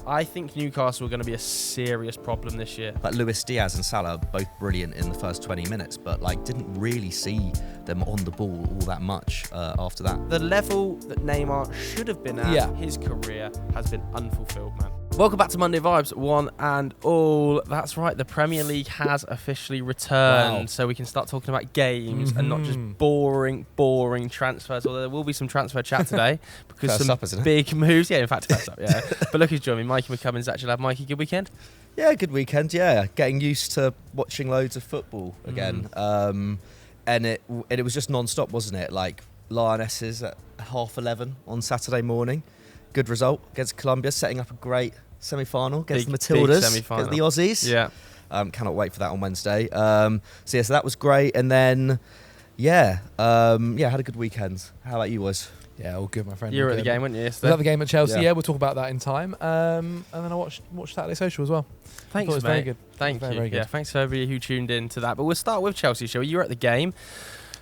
I think Newcastle are going to be a serious problem this year. Like Luis Diaz and Salah, both brilliant in the first 20 minutes, but didn't really see them on the ball all that much after that. The level that Neymar should have been at, his career has been unfulfilled, man. Welcome back to Monday Vibes, one and all. That's right, the Premier League has officially returned, so we can start talking about games and not just boring transfers, although there will be some transfer chat today because some big moves. Yeah, in fact, first up, yeah. But look who's joined me, Mikey McCubbins, Zac Mikey. Mikey, good weekend? Yeah, good weekend, yeah. Getting used to watching loads of football again. And it was just non-stop, wasn't it? Like Lionesses at 11:30 on Saturday morning. Good result against Colombia, setting up a great semi-final against the Matildas, against the Aussies. Yeah. Cannot wait for that on Wednesday. So that was great. And then, had a good weekend. How about you, boys? Yeah, all good, my friend. You were at the game, weren't you, yesterday? I was at the game at Chelsea, yeah, we'll talk about that in time. And then I watched Saturday Social as well. Thanks, mate. Very good. Thank you. Very good. Yeah, thanks to everybody who tuned in to that. But we'll start with Chelsea, shall we? You were at the game.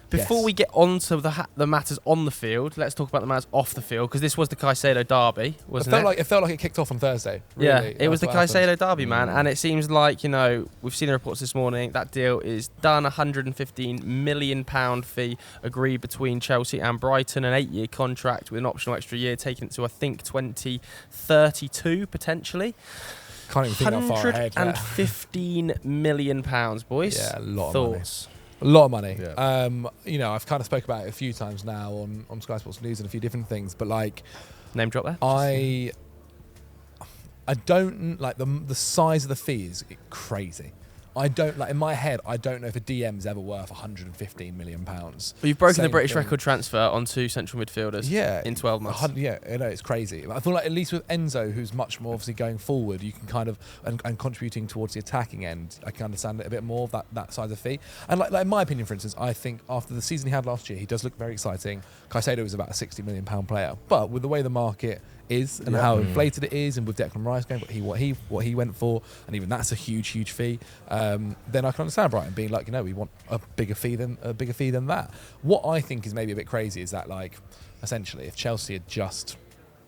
Before we get on to the matters on the field, let's talk about the matters off the field, because this was the Caicedo derby, wasn't it? It felt like it kicked off on Thursday. Really. Yeah, it was the Caicedo derby, man. And it seems like, we've seen the reports this morning, that deal is done. £115 million fee agreed between Chelsea and Brighton, an 8-year contract with an optional extra year, taking it to, I think, 2032, potentially. Can't even think that far ahead. £115 million, boys. Yeah, a lot of Thoughts? money. A lot of money. Yeah. I've kind of spoke about it a few times now on Sky Sports News and a few different things, but name drop there. I don't like the size of the fee is crazy. I don't in my head. I don't know if a DM is ever worth £115 million. But you've broken the British record transfer on 2 central midfielders. In 12 months. Yeah, it's crazy. I feel like at least with Enzo, who's much more obviously going forward, you can kind of and contributing towards the attacking end. I can understand it a bit more of that size of fee. And like in my opinion, for instance, I think after the season he had last year, he does look very exciting. Caicedo is about a £60 million player, but with the way the market is and how inflated it is, and with Declan Rice going what he went for, and even that's a huge fee. Then I can understand Brighton being like, we want a bigger fee than that. What I think is maybe a bit crazy is that essentially if Chelsea had just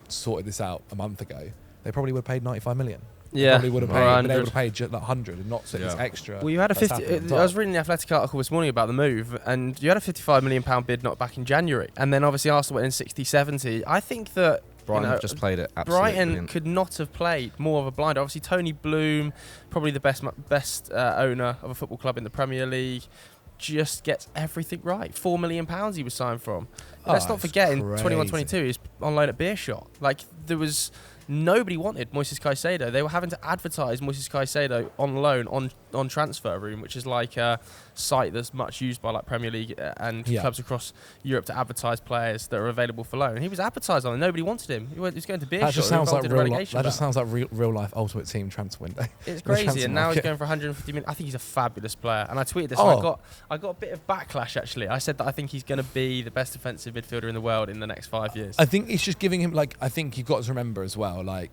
sorted this out a month ago, they probably would have paid 95 million. Yeah, probably would have been able to pay just 100 and not this extra. Well, you had I was reading the Athletic article this morning about the move, and you had a £55 million bid knocked back in January, and then obviously Arsenal went in 60-70. I think that Brighton just played it absolutely Brighton brilliant. could not have played more of a blinder. Obviously, Tony Bloom, probably the best owner of a football club in the Premier League, just gets everything right. £4 million he was signed from. Let's not forget, in 21-22, he's on loan at Beershot. There was... Nobody wanted Moises Caicedo. They were having to advertise Moises Caicedo on loan on Transfer Room, which is a site that's much used by Premier League and clubs across Europe to advertise players that are available for loan. He was advertised on it. Nobody wanted him. He was going to Beershot. That just sounds like real life Ultimate Team transfer window. It's crazy, and now he's going for 150 million. I think he's a fabulous player, and I tweeted this. I got a bit of backlash actually. I said that I think he's going to be the best defensive midfielder in the world in the next 5 years. I think it's just giving him I think you've got to remember as well. Over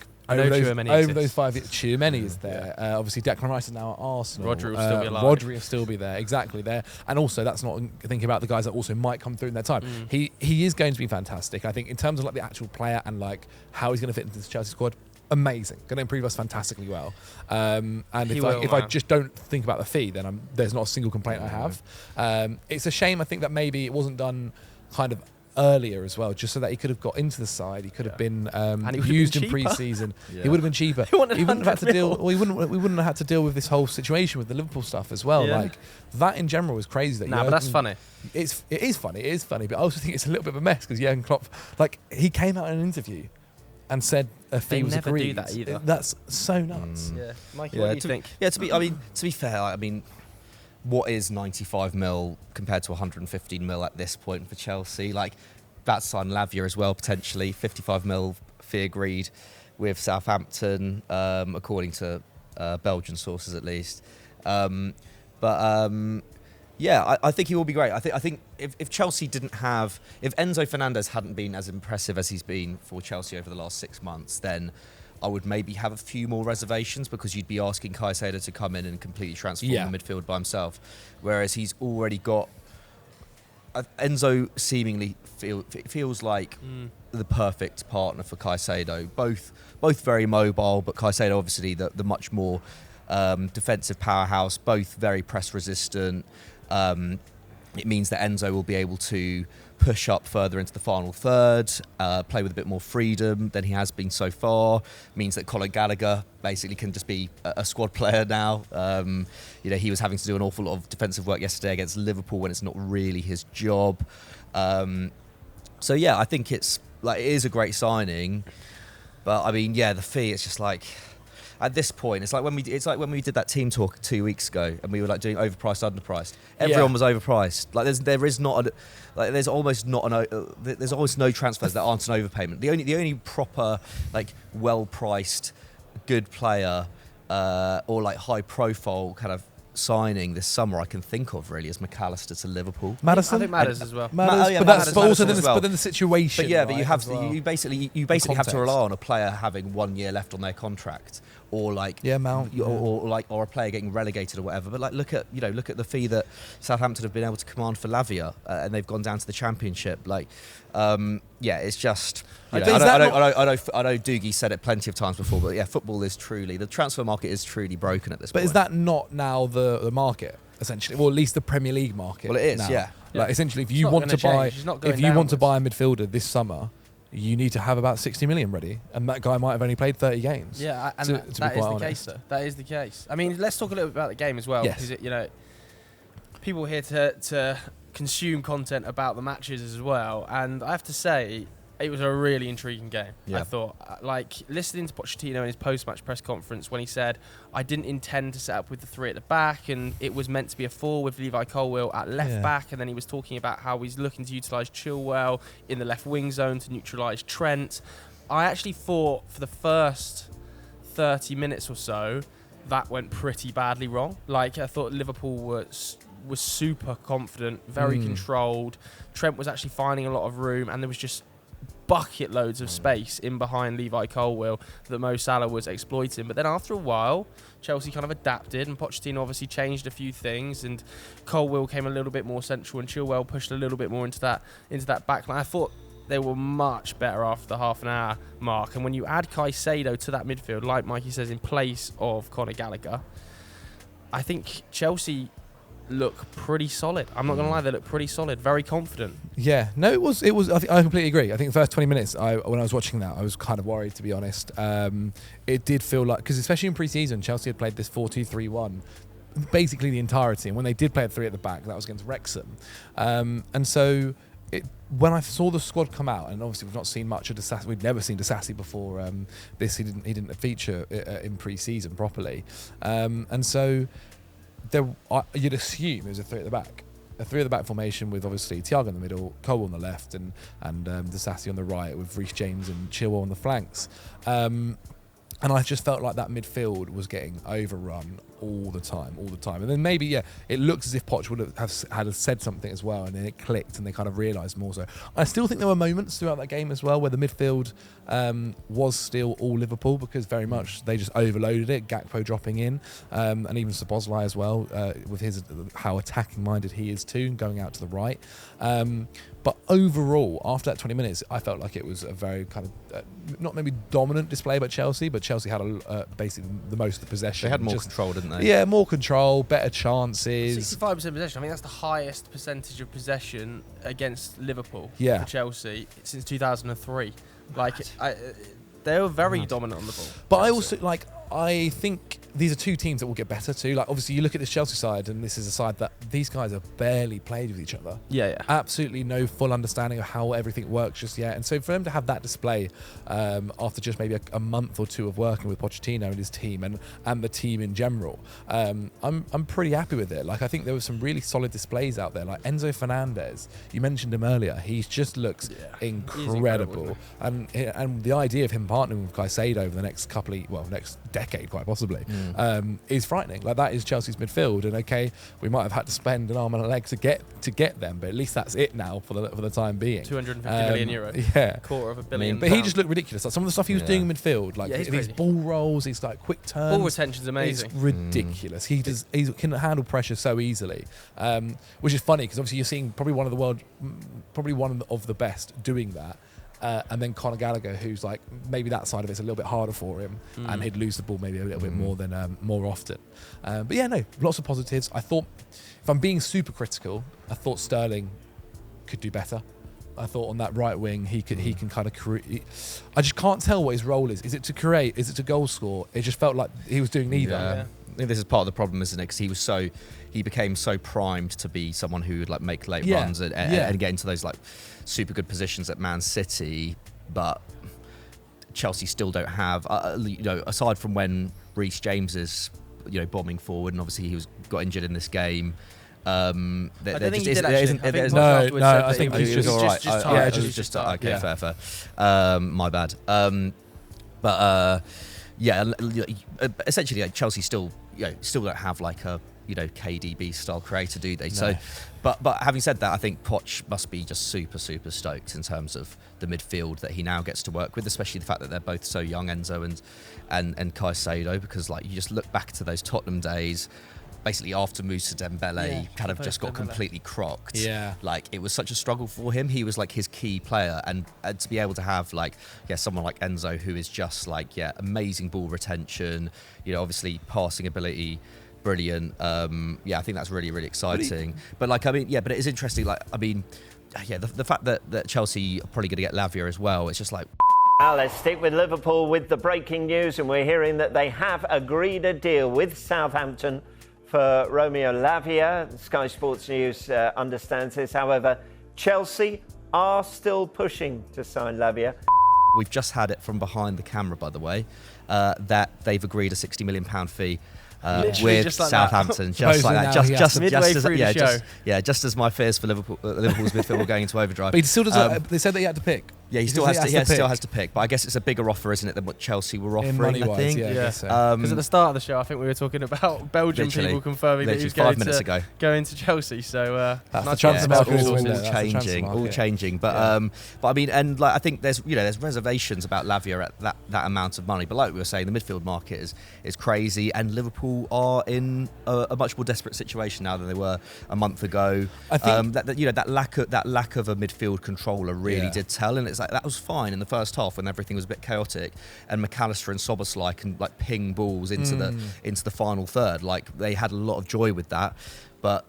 those 5 years, Tchouameni is there. Obviously, Declan Rice is now at Arsenal. Rodri will still be alive. Rodri will still be there, exactly there. And also, that's not thinking about the guys that also might come through in their time. He is going to be fantastic. I think in terms of the actual player and how he's going to fit into this Chelsea squad, amazing. Going to improve us fantastically well. And if I just don't think about the fee, then there's not a single complaint I have. It's a shame. I think that maybe it wasn't done kind of earlier as well, just so that he could have got into the side. He could have been used in pre-season. He would have been cheaper. He wouldn't have had to deal. We wouldn't have had to deal with this whole situation with the Liverpool stuff as well. That in general is crazy. But that's funny. It is funny. But I also think it's a little bit of a mess because Jurgen Klopp, he came out in an interview and said a fee was agreed. They never do that either. That's so nuts. Yeah, Mikey, what do you think? Yeah, to be fair, what is 95 mil compared to 115 mil at this point for Chelsea? That's signed Lavia as well, potentially 55 mil fee agreed with Southampton, according to Belgian sources at least. I think he will be great. I think if Chelsea if Enzo Fernandez hadn't been as impressive as he's been for Chelsea over the last 6 months, then I would maybe have a few more reservations, because you'd be asking Caicedo to come in and completely transform the midfield by himself. Whereas he's already got Enzo seemingly feels like the perfect partner for Caicedo. Both very mobile, but Caicedo obviously the much more defensive powerhouse. Both very press resistant. It means that Enzo will be able to push up further into the final third, play with a bit more freedom than he has been so far. Means that Conor Gallagher basically can just be a squad player now. He was having to do an awful lot of defensive work yesterday against Liverpool when it's not really his job. So yeah, I think it is a great signing, but I mean, yeah, the fee, it's just like, at this point, it's like when we did that team talk 2 weeks ago, and we were like doing overpriced, underpriced. Everyone was overpriced. Like there's almost no transfers that aren't an overpayment. The only proper like well-priced, good player or like high-profile kind of signing this summer I can think of really is McAllister to Liverpool. Madison, I think Matters as well. But then the situation. But yeah, right, but you basically have to rely on a player having 1 year left on their contract, or like Mount, or a player getting relegated or whatever. But like look at the fee that Southampton have been able to command for Lavia, and they've gone down to the Championship. Like, it's just. I know Doogie said it plenty of times before, but yeah, the transfer market is truly broken at this point. But is that not now the market essentially, or at least the Premier League market? Well, it is, now. Yeah. Like essentially, if you want to buy a midfielder this summer, you need to have about 60 million ready, and that guy might have only played 30 games. Yeah, and that is the case, though. That is the case. I mean, let's talk a little bit about the game as well, because people here to consume content about the matches as well, and I have to say, it was a really intriguing game. Yeah. I thought, like, listening to Pochettino in his post-match press conference when he said, I didn't intend to set up with the three at the back, and it was meant to be a 4 with Levi Colwill at left back, and then he was talking about how he's looking to utilise Chilwell in the left wing zone to neutralise Trent. I actually thought for the first 30 minutes or so, that went pretty badly wrong. Like, I thought Liverpool was super confident, very controlled. Trent was actually finding a lot of room, and there was just bucket loads of space in behind Levi Colwill that Mo Salah was exploiting. But then after a while, Chelsea kind of adapted, and Pochettino obviously changed a few things, and Colwill came a little bit more central, and Chilwell pushed a little bit more into that back line. I thought they were much better after the half an hour mark, and when you add Caicedo to that midfield, like Mikey says, in place of Conor Gallagher, I think Chelsea look pretty solid. I'm not going to lie, they look pretty solid, very confident. Yeah, no, it was. I completely agree. I think the first 20 minutes, when I was watching that, I was kind of worried, to be honest. It did feel like, because especially in pre-season, Chelsea had played this 4-2-3-1 basically the entirety, and when they did play a 3 at the back, that was against Wrexham, and so when I saw the squad come out, and obviously we've not seen much of Disasi, we'd never seen Disasi before this. He didn't feature in pre-season properly, and so you'd assume it was a 3 at the back. A 3 at the back formation with obviously Thiago in the middle, Cole on the left, and Disasi on the right, with Reece James and Chilwell on the flanks. And I just felt like that midfield was getting overrun all the time. And then maybe, it looks as if Poch would have said something as well, and then it clicked and they kind of realised more so. I still think there were moments throughout that game as well where the midfield was still all Liverpool, because very much they just overloaded it, Gakpo dropping in, and even Szoboszlai as well, with how attacking minded he is too, going out to the right. But overall, after that 20 minutes, I felt like it was a very kind of, not maybe dominant display by Chelsea, but Chelsea had basically the most of the possession. They had more control, didn't they? Yeah, more control, better chances. 65% possession. I think that's the highest percentage of possession against Liverpool for Chelsea since 2003. Like, they were very dominant on the ball. But I think these are two teams that will get better too. Like, obviously, you look at this Chelsea side, and this is a side that these guys have barely played with each other. Yeah. Absolutely no full understanding of how everything works just yet. And so for them to have that display after just maybe a month or two of working with Pochettino and his team and the team in general, I'm pretty happy with it. Like, I think there were some really solid displays out there. Like Enzo Fernandez, you mentioned him earlier. He just looks incredible. And the idea of him partnering with Caicedo over the next next decade, quite possibly, is frightening. Like, that is Chelsea's midfield, and okay, we might have had to spend an arm and a leg to get them, but at least that's it now for the time being. 250 million euro. Yeah, £250 million. but he just looked ridiculous. Like, some of the stuff he was doing in midfield, like these ball rolls, these like quick turns. Ball retention's amazing. It's ridiculous. He can handle pressure so easily, which is funny because obviously you're seeing probably one of the best doing that. And then Conor Gallagher, who's like, maybe that side of it's a little bit harder for him, and he'd lose the ball maybe a little bit more often. But yeah, no, lots of positives. I thought, if I'm being super critical, I thought Sterling could do better. I thought on that right wing he can kind of create. I just can't tell what his role is. Is it to create? Is it to goal score? It just felt like he was doing neither. Yeah. I think this is part of the problem, isn't it? Because he became so primed to be someone who would like make late runs and get into those like super good positions at Man City, but Chelsea still don't have, aside from when Reece James is, bombing forward, and obviously he got injured in this game. I don't think he did actually. I think he was all right. Okay, yeah. fair. My bad. Essentially, like, Chelsea still don't have like a KDB style creator, do they? No. So, but having said that, I think Poch must be just super stoked in terms of the midfield that he now gets to work with, especially the fact that they're both so young, Enzo and Caicedo, because like you just look back to those Tottenham days. Basically, after Moussa Dembele kind of just got completely crocked. Yeah, like it was such a struggle for him. He was like his key player, and to be able to have like someone like Enzo who is just like amazing ball retention. Obviously passing ability, brilliant. I think that's really exciting. But it is interesting. The fact that Chelsea are probably going to get Lavia as well. It's just like. Now let's stick with Liverpool with the breaking news, and we're hearing that they have agreed a deal with Southampton for Romeo Lavia. Sky Sports News understands this. However, Chelsea are still pushing to sign Lavia. We've just had it from behind the camera, by the way, that they've agreed a £60 million fee with just like Southampton, just like that, just as my fears for Liverpool's midfield were going into overdrive. But he still does. They said that he had to pick. Yeah, he still has to pick. But I guess it's a bigger offer, isn't it, than what Chelsea were offering? I think. Because at the start of the show, I think we were talking about Belgian people confirming that he was going to Chelsea. So that's the transfer market all changing. But I think there's reservations about Lavia at that amount of money. But like we were saying, the midfield market is crazy, and Liverpool are in a much more desperate situation now than they were a month ago. I think that lack of a midfield controller really did tell, and it's like that was fine in the first half when everything was a bit chaotic, and McAllister and Szoboszlai can like ping balls into the final third. Like they had a lot of joy with that. But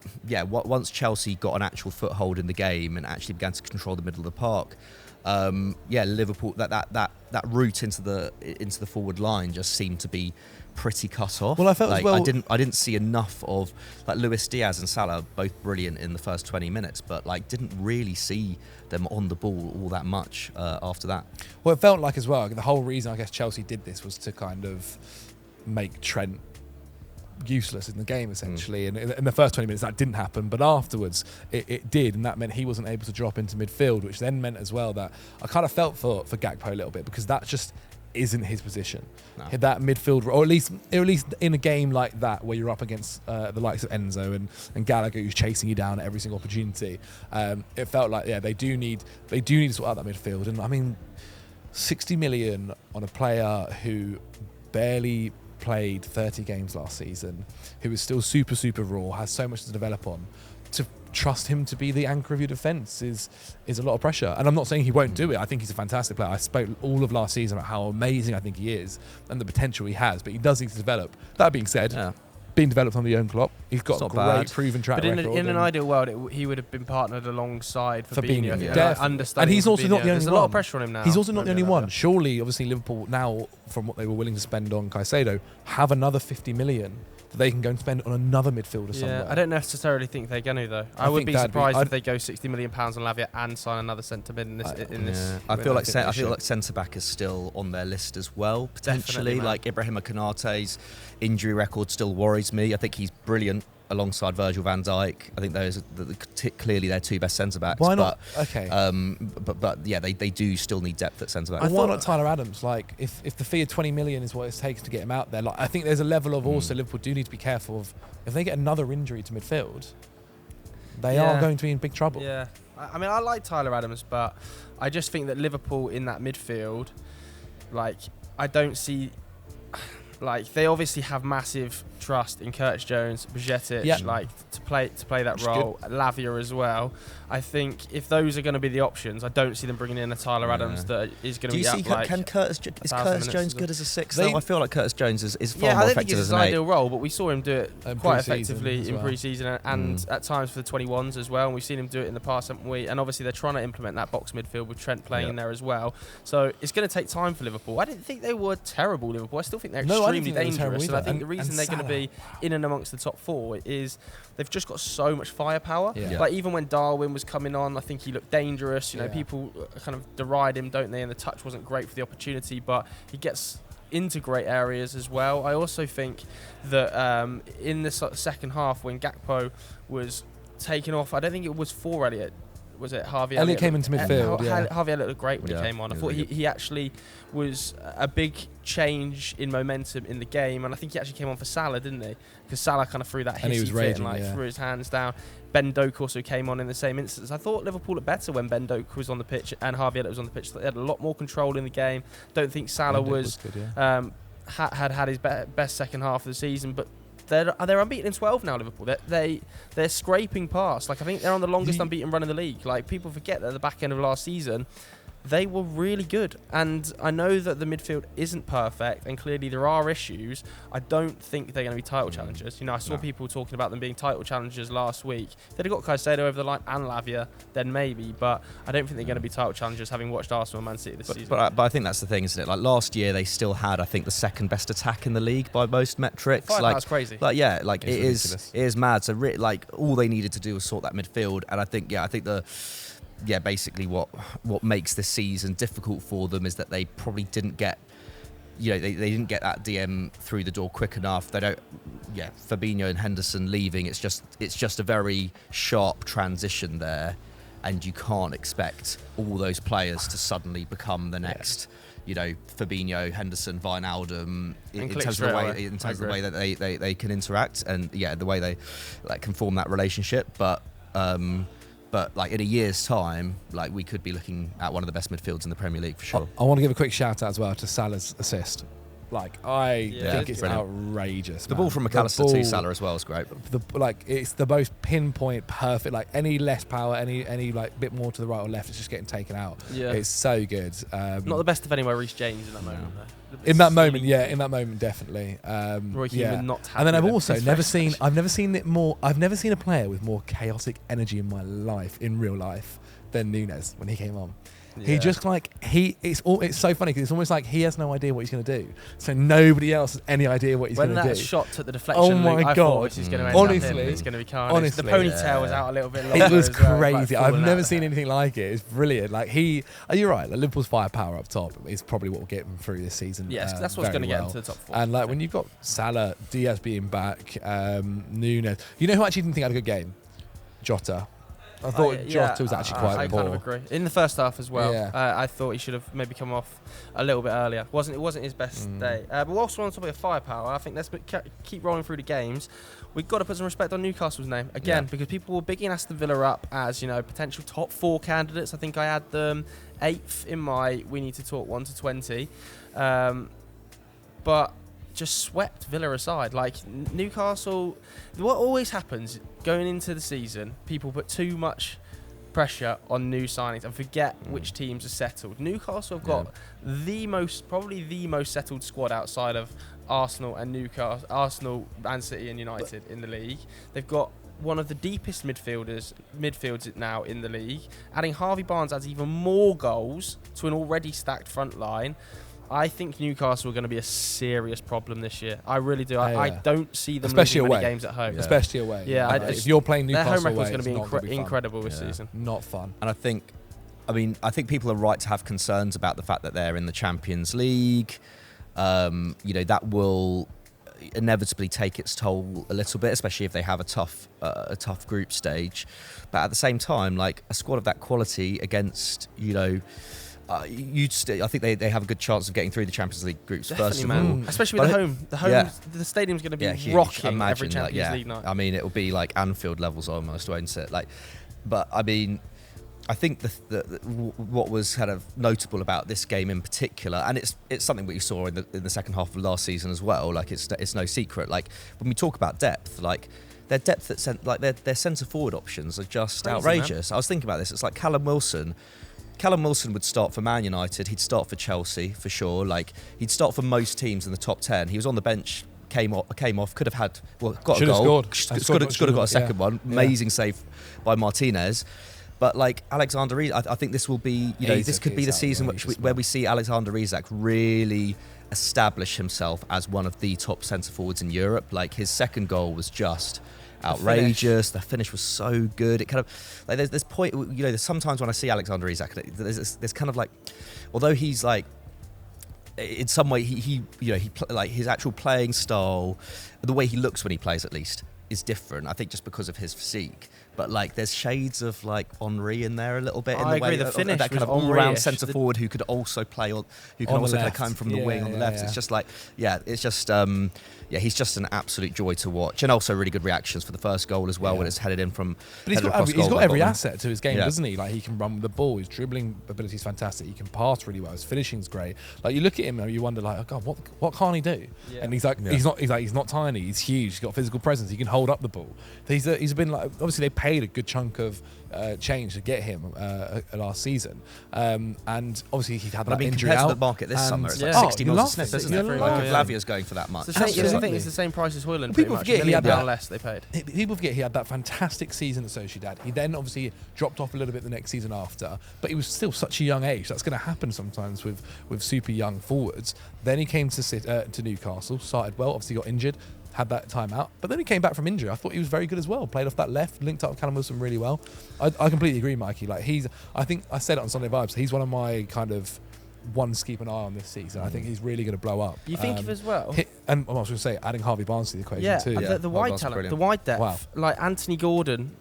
once Chelsea got an actual foothold in the game and actually began to control the middle of the park, Liverpool that route into the forward line just seemed to be pretty cut off. Well, I felt like, I didn't see enough of like Luis Diaz and Salah, both brilliant in the first 20 minutes, but like didn't really see them on the ball all that much after that. Well, it felt like as well, the whole reason I guess Chelsea did this was to kind of make Trent useless in the game essentially, and in the first 20 minutes that didn't happen, but afterwards it did, and that meant he wasn't able to drop into midfield, which then meant as well that I kind of felt for Gakpo a little bit, because that just isn't his position. No. That midfield, or at least in a game like that where you're up against the likes of Enzo and Gallagher, who's chasing you down at every single opportunity, it felt like they do need to sort out that midfield. And I mean, 60 million on a player who barely played 30 games last season, who is still super raw, has so much to develop on, to trust him to be the anchor of your defence is a lot of pressure. And I'm not saying he won't do it. I think he's a fantastic player. I spoke all of last season about how amazing I think he is and the potential he has, but he does need to develop. That being said, being developed on the own Klopp, he's got a great proven track record. But in an ideal world, he would have been partnered alongside Fabinho. And he's also not the only one. There's a lot of pressure on him now. He's also not the only one. Surely, obviously, Liverpool now, from what they were willing to spend on Caicedo, have another 50 million that they can go and spend on another midfielder somewhere. I don't necessarily think they're going to, though. I would be surprised if they go £60 million on Lavia and sign another centre mid in this. I feel like centre back is still on their list as well, potentially. Like Ibrahima Konate's injury record still worries me. I think he's brilliant alongside Virgil van Dijk. I think those are clearly their two best centre backs. Why not? But yeah, they do still need depth at centre back. And why not Tyler Adams? Like, if the fee of 20 million is what it takes to get him out there, like, I think there's a level of also Liverpool do need to be careful of if they get another injury to midfield, they are going to be in big trouble. Yeah, I mean, I like Tyler Adams, but I just think that Liverpool in that midfield, like, I don't see. Like, they obviously have massive trust in Curtis Jones, Bajcetic, like to play that role, Lavia as well. I think if those are going to be the options, I don't see them bringing in a Tyler Adams that is going to be up like. Is Curtis Jones good as a six? I feel like Curtis Jones is far more I don't think effective it's as his an eight. ideal role, but we saw him do it quite effectively in well. pre-season and at times for the 21s as well. And we've seen him do it in the past, haven't we? And obviously they're trying to implement that box midfield with Trent playing in there as well. So it's going to take time for Liverpool. I didn't think they were terrible, Liverpool. I still think they're extremely dangerous. And I think the reason they're going to be in and amongst the top four is they've just got so much firepower. Like, even when Darwin was coming on, I think he looked dangerous. You know, people kind of deride him, don't they? And the touch wasn't great for the opportunity, but he gets into great areas as well. I also think that in the second half, when Gakpo was taken off, I don't think it was for Elliott. Was it Harvey Elliott? Came into midfield. Harvey Elliott looked great when he came on. I thought he actually was a big change in momentum in the game, and I think he actually came on for Salah, didn't he? Because Salah kind of threw that hissy fit and threw his hands down. Ben Doak also came on in the same instance. I thought Liverpool looked better when Ben Doak was on the pitch and Harvey Elliott was on the pitch. They had a lot more control in the game. Don't think Salah was good, had his best second half of the season, but they're unbeaten in 12 now, Liverpool. They're scraping past. Like, I think they're on the longest unbeaten run in the league. Like, people forget that at the back end of last season, they were really good. And I know that the midfield isn't perfect, and clearly there are issues. I don't think they're going to be title challengers. You know, I saw people talking about them being title challengers last week. If they'd have got Caicedo over the line and Lavia, then maybe. But I don't think they're going to be title challengers, having watched Arsenal and Man City this season. But I think that's the thing, isn't it? Like, last year, they still had, I think, the second best attack in the league by most metrics. That's crazy. Like, yeah, like it is mad. So, like, all they needed to do was sort that midfield, and I think basically what makes this season difficult for them is that they probably didn't get, they didn't get that DM through the door quick enough. They don't, Fabinho and Henderson leaving. It's just a very sharp transition there, and you can't expect all those players to suddenly become the next, Fabinho, Henderson, Wijnaldum in terms of the way that they can interact and the way they can form that relationship, but like in a year's time, like we could be looking at one of the best midfields in the Premier League for sure. I want to give a quick shout out as well to Salah's assist. Like, I think it's outrageous. The ball from McAllister to Salah as well is great. It's the most pinpoint, perfect. Like, any less power, any like bit more to the right or left, it's just getting taken out. Yeah, it's so good. Not the best of anywhere, Reece James in that moment. Though. In that moment, definitely. Roy Keane not. And then I've also never seen a player with more chaotic energy in my life, in real life, than Núñez when he came on. Yeah. He just it's so funny because it's almost like he has no idea what he's going to do, so nobody else has any idea what he's going to do. When that shot took the deflection, oh my god, he's going to end honestly, it's going to be carnage. Honestly, the ponytail was out a little bit longer. It was crazy. Like, I've never seen anything like it. It's brilliant. Like, you're right. Like, Liverpool's firepower up top is probably what will get them through this season. Yes, that's what's going to get them to the top four. And like when you've got Salah, Diaz being back, Núñez, you know who I actually didn't think had a good game? Jota. I thought Jota was actually quite poor. I kind of agree. In the first half as well, I thought he should have maybe come off a little bit earlier. It wasn't his best day. But whilst we're on topic of firepower, I think let's keep rolling through the games. We've got to put some respect on Newcastle's name again because people were bigging Aston Villa up as potential top 4 candidates. I think I had them 8th in my We Need to Talk 1 to 20, but just swept Villa aside. Like, Newcastle, what always happens going into the season, people put too much pressure on new signings and forget which teams are settled. Newcastle have got probably the most settled squad outside of Arsenal and Newcastle, Arsenal, Man City and United in the league. They've got one of the deepest midfields now in the league. Adding Harvey Barnes adds even more goals to an already stacked front line. I think Newcastle are going to be a serious problem this year. I really do. I don't see them losing many games at home. Especially away. Yeah, if you're playing Newcastle their home away, record's going to be incredible this season. Not fun. And I think people are right to have concerns about the fact that they're in the Champions League. That will, inevitably take its toll a little bit, especially if they have a tough group stage. But at the same time, like a squad of that quality against, I think they have a good chance of getting through the Champions League groups. Definitely, first of man. all, Especially with the home. The stadium's going to be huge. rocking Imagine, every Champions League night. I mean, it will be like Anfield levels almost, won't it? But I mean, I think what was kind of notable about this game in particular, and it's something that you saw in the second half of last season as well. Like it's no secret. Like when we talk about depth, like their depth their centre forward options are just crazy, outrageous. Man. I was thinking about this. It's like Callum Wilson. Callum Wilson would start for Man United. He'd start for Chelsea for sure. Like he'd start for most teams in the top 10. He was on the bench. Came off. Could have had got should a goal. Should have got a second one. Amazing save by Martinez. But like Alexander Isak, I think this will be, this could be the season where we see Alexander Isak really establish himself as one of the top centre forwards in Europe. Like his second goal was just outrageous. The finish was so good. It kind of like there's point. There's sometimes when I see Alexander Isak, there's kind of like, although he's like, in some way he his actual playing style, the way he looks when he plays at least, is different. I think just because of his physique. But like, there's shades of like Henry in there a little bit. I in the agree. way The finish that kind of was all-round Henry-ish. centre forward who could also play on, who can On the also kind of left. come from the wing on the left. Yeah. It's just like, it's just he's just an absolute joy to watch, and also really good reactions for the first goal as well when it's headed in from. But he's got every asset to his game, doesn't he? Like he can run with the ball. His dribbling ability is fantastic. He can pass really well. His finishing's great. Like you look at him and you wonder, like, oh God, what can't he do? Yeah. And he's not tiny. He's huge. He's got physical presence. He can hold up the ball. He's been like, obviously they paid a good chunk of change to get him last season, and obviously he had that injury compared out. to the market this summer, it's like Yeah. 60 mils a sniff, isn't it? You're Like if laughing. Lavia's going for that much. It's the same, I Absolutely. think it's the same price as Højlund. People Pretty much. forget he had £1 million that- less they paid. People forget he had that fantastic season at Sociedad. He then obviously dropped off a little bit the next season after, but he was still such a young age. That's going to happen sometimes with super young forwards. Then he came to Newcastle, started well, obviously got injured, had that time out, but then he came back from injury. I thought he was very good as well. Played off that left, linked up with Callum Wilson really well. I completely agree, Mikey. Like I think I said it on Sunday Vibes. He's one of my kind of ones to keep an eye on this season. I think he's really going to blow up. You think of as well? And I was going to say, adding Harvey Barnes to the equation too. The wide Barnes is talent, brilliant. the wide depth. Wow. Like Anthony Gordon,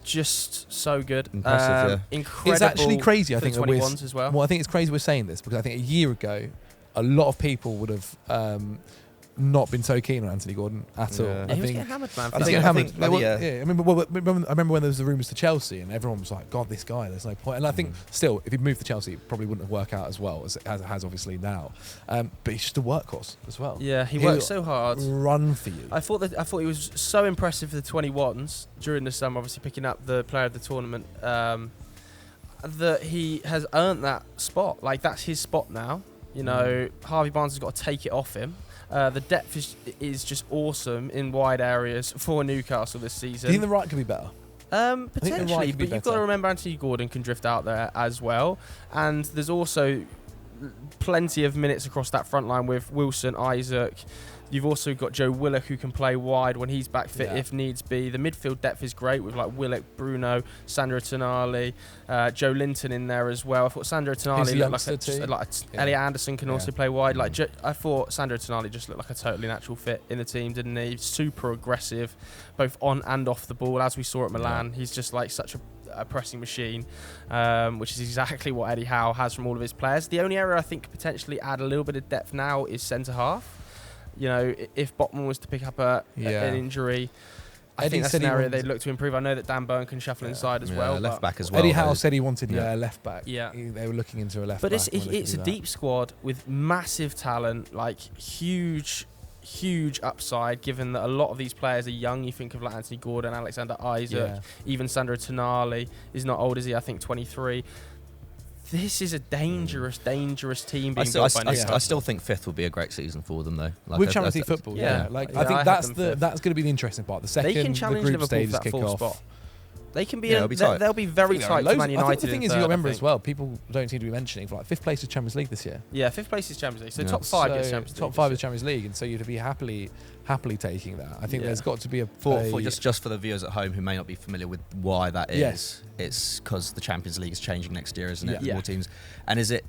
just so good. Impressive, Incredible. It's actually crazy. I for think the that we're 21s as well. Well, I think it's crazy we're saying this because I think a year ago, a lot of people would have not been so keen on Anthony Gordon at all. Yeah. Yeah, he was getting hammered, man. I He's think- getting I hammered. think- I remember when there was the rumours to Chelsea and everyone was like, God, this guy, there's no point. And I think still, if he'd moved to Chelsea, it probably wouldn't have worked out as well as it has obviously now. But he's just a workhorse as well. Yeah, he He'll worked so hard. Run for you. I thought he was so impressive for the 21s during the summer, obviously picking up the player of the tournament, that he has earned that spot. Like, that's his spot now. Harvey Barnes has got to take it off him. The depth is just awesome in wide areas for Newcastle this Do season. you think the right could be better? Potentially, could be but you've got to better. remember Anthony Gordon can drift out there as well, and there's also plenty of minutes across that front line with Wilson, Isak. You've also got Joe Willock who can play wide when he's back fit if needs be. The midfield depth is great with like Willock, Bruno, Sandro Tonali, Joe Linton in there as well. I thought Sandro Tonali looked like Elliot Anderson can also play wide. I thought Sandro Tonali just looked like a totally natural fit in the team, didn't he? Super aggressive, both on and off the ball, as we saw at Milan. He's just like such a pressing machine, which is exactly what Eddie Howe has from all of his players. The only area I think could potentially add a little bit of depth now is centre half. If Botman was to pick up an injury, I think that's an area they'd look to improve. I know that Dan Burn can shuffle inside as well. Left back as well. Eddie Howe said he wanted left back. Yeah. They were looking into a left But back. it's a deep squad with massive talent, like huge upside, given that a lot of these players are young. You think of like Anthony Gordon, Alexander Isak, even Sandro Tonali is not old, is he? I think 23. This is a dangerous team being built by Newcastle. I still think fifth will be a great season for them, though. With Champions League football, I think that's going to be the interesting part. The second, they can challenge the group Liverpool for stages that kick fourth off. spot. They can be. It'll be tight. They'll be very tight to Man United. I think the thing is, you got to remember third, as well. People don't seem to be mentioning. For like fifth place is Champions League this year. Yeah, fifth place is Champions League. So top five gets Champions League. Top five is Champions League, and so you'd be happily happily taking that. I think Yeah. there's got to be For just for the viewers at home who may not be familiar with why that is, Yes. it's because the Champions League is changing next year, isn't it? Yeah. More teams. And is it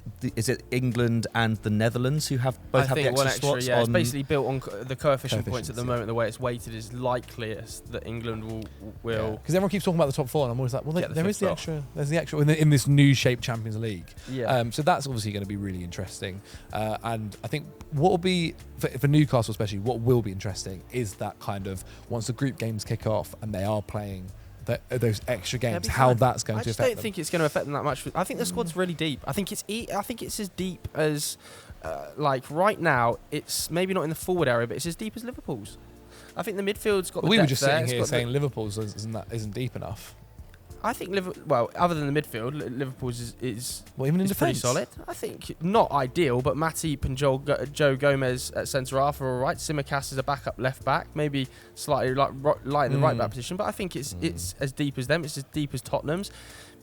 England and the Netherlands who have both have the one extra spots? yeah. It's on basically built on the coefficient points at the Coefficients, moment. The way it's weighted is likeliest that England will. because everyone keeps talking about the top four, and I'm always like, well, Get the there fifth is the spot. extra. There's the extra in this new shaped Champions League. Yeah. So that's obviously going to be really interesting. And I think what will be for Newcastle especially, what will be interesting is that kind of once the group games kick off and they are playing those extra games, how that's going I to just affect don't them. think it's going to affect them that much. I think the squad's really deep. I think it's as deep as like right now. It's maybe not in the forward area, but it's as deep as Liverpool's. I think the midfield's got. We the were depth just there. sitting It's here got saying Liverpool's isn't deep enough. I think Liverpool. Other than the midfield, Liverpool's is Well, even in is pretty defence, solid. I think not ideal, but Matip and Joe Gomez at centre half are all right. Simicast is a backup left back, maybe slightly light in the right back position, but I think it's as deep as them. It's as deep as Tottenham's.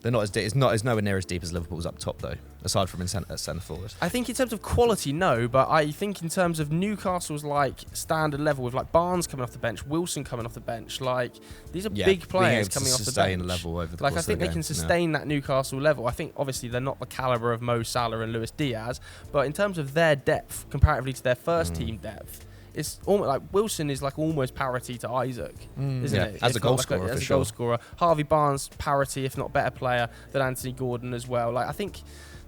They're not as deep. It's nowhere near as deep as Liverpool's up top though. Aside from in centre forward. I think in terms of quality, no, but I think in terms of Newcastle's like standard level with like Barnes coming off the bench, Wilson coming off the bench, like these are big players coming off the bench. Sustain level over the Like I course think of the they game. can sustain that Newcastle level. I think obviously they're not the caliber of Mo Salah and Luis Diaz, but in terms of their depth comparatively to their first team depth, it's almost like Wilson is like almost parity to Isaac, isn't Yeah, it? as a If goal not scorer, as for a sure. goal scorer. Harvey Barnes parity, if not better player than Anthony Gordon as well. Like I think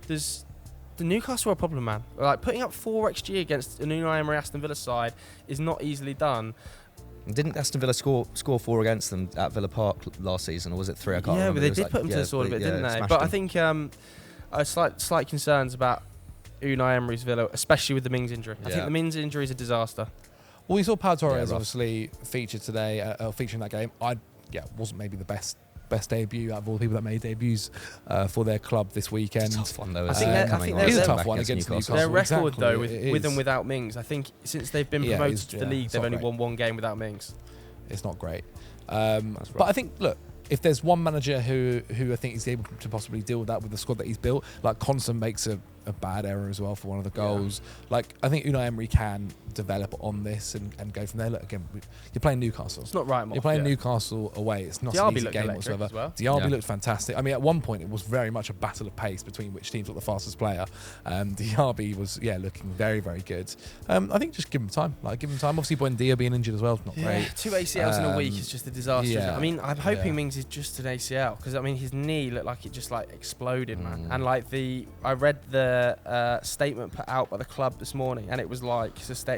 the Newcastle are a problem, man. Like putting up 4 XG against an Unai Emery Aston Villa side is not easily done. Didn't Aston Villa score 4 against them at Villa Park last season, or was it 3? I can't Yeah, remember. but they It was did like- put them to the sword a bit, didn't they? smashed But I them. think slight concerns about Unai Emery's Villa, especially with the Mings injury. I think Yeah. the Mings injury is a disaster. Well, we saw Pau Torres rough. obviously featured today, featuring that game. Wasn't maybe the best debut out of all the people that made debuts for their club this weekend. It's a tough one though. I isn't think it, they're- I coming think on they're- It is a back tough one against Newcastle. Their record, Exactly, though, it with and is. without Mings, I think since they've been Yeah, promoted it's- to the yeah, league, it's they've not only great. won 1 game without Mings. It's not great. That's But rough. I think, look, if there's one manager who I think is able to possibly deal with that with the squad that he's built, like Constant makes a bad error as well for one of the goals. Like I think Unai Emery can develop on this and go from there. Look, again, you're playing Newcastle. It's not right. You're playing Newcastle away. It's not Diaby an easy looked game electric whatsoever. as well. Diaby Yeah. looked fantastic. I mean, at one point it was very much a battle of pace between which teams got the fastest player. Diaby was looking very, very good. I think just give him time. Give him time. Obviously, Buendia being injured as well is not great. 2 ACLs in a week is just a disaster. isn't it? yeah. I mean, I'm hoping Yeah. Mings is just an ACL because I mean his knee looked like it just like exploded, man. Mm. And like I read the statement put out by the club this morning, and it was like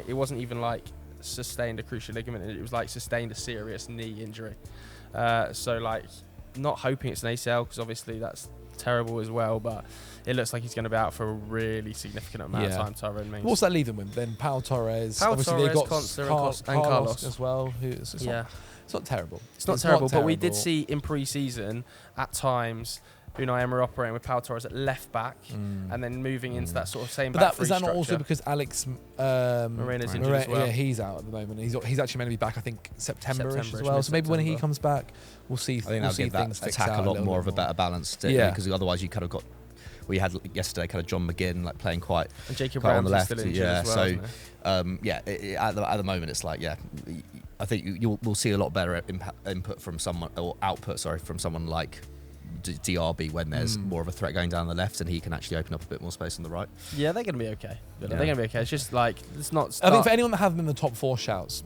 it wasn't even like sustained a cruciate ligament. It was like sustained a serious knee injury. So like, not hoping it's an ACL because obviously that's terrible as well. But it looks like he's going to be out for a really significant amount of Yeah. time. Tyrone Mings. What's that leaving with? Then Pau Torres. Pau Obviously, Torres, they got Consta and Carlos as well. It's yeah. not terrible. It's not terrible, but we did see in pre-season at times Unai Emery operating with Pau Torres at left back and then moving into that sort of same back three is that structure. not also because Alex Morena's injured as well? Yeah, he's out at the moment. He's actually meant to be back, I think, September-ish as September-ish, well. So maybe when he mid-September. comes back, we'll see. I think we'll that'll see give things that fixed attack out a lot little more bit of a better balance. Yeah. Because otherwise you kind of got. We had yesterday kind of John McGinn like playing quite And Jacob on the Ramsey's left. still injured Yeah, as well. so isn't he? at the moment it's like I think we'll see a lot better input from someone or output from someone like DRB when there's more of a threat going down the left and he can actually open up a bit more space on the right. Yeah, they're going to be okay. They're Yeah. going to be okay. It's just like it's not. I think for anyone that have them in the top 4 shouts,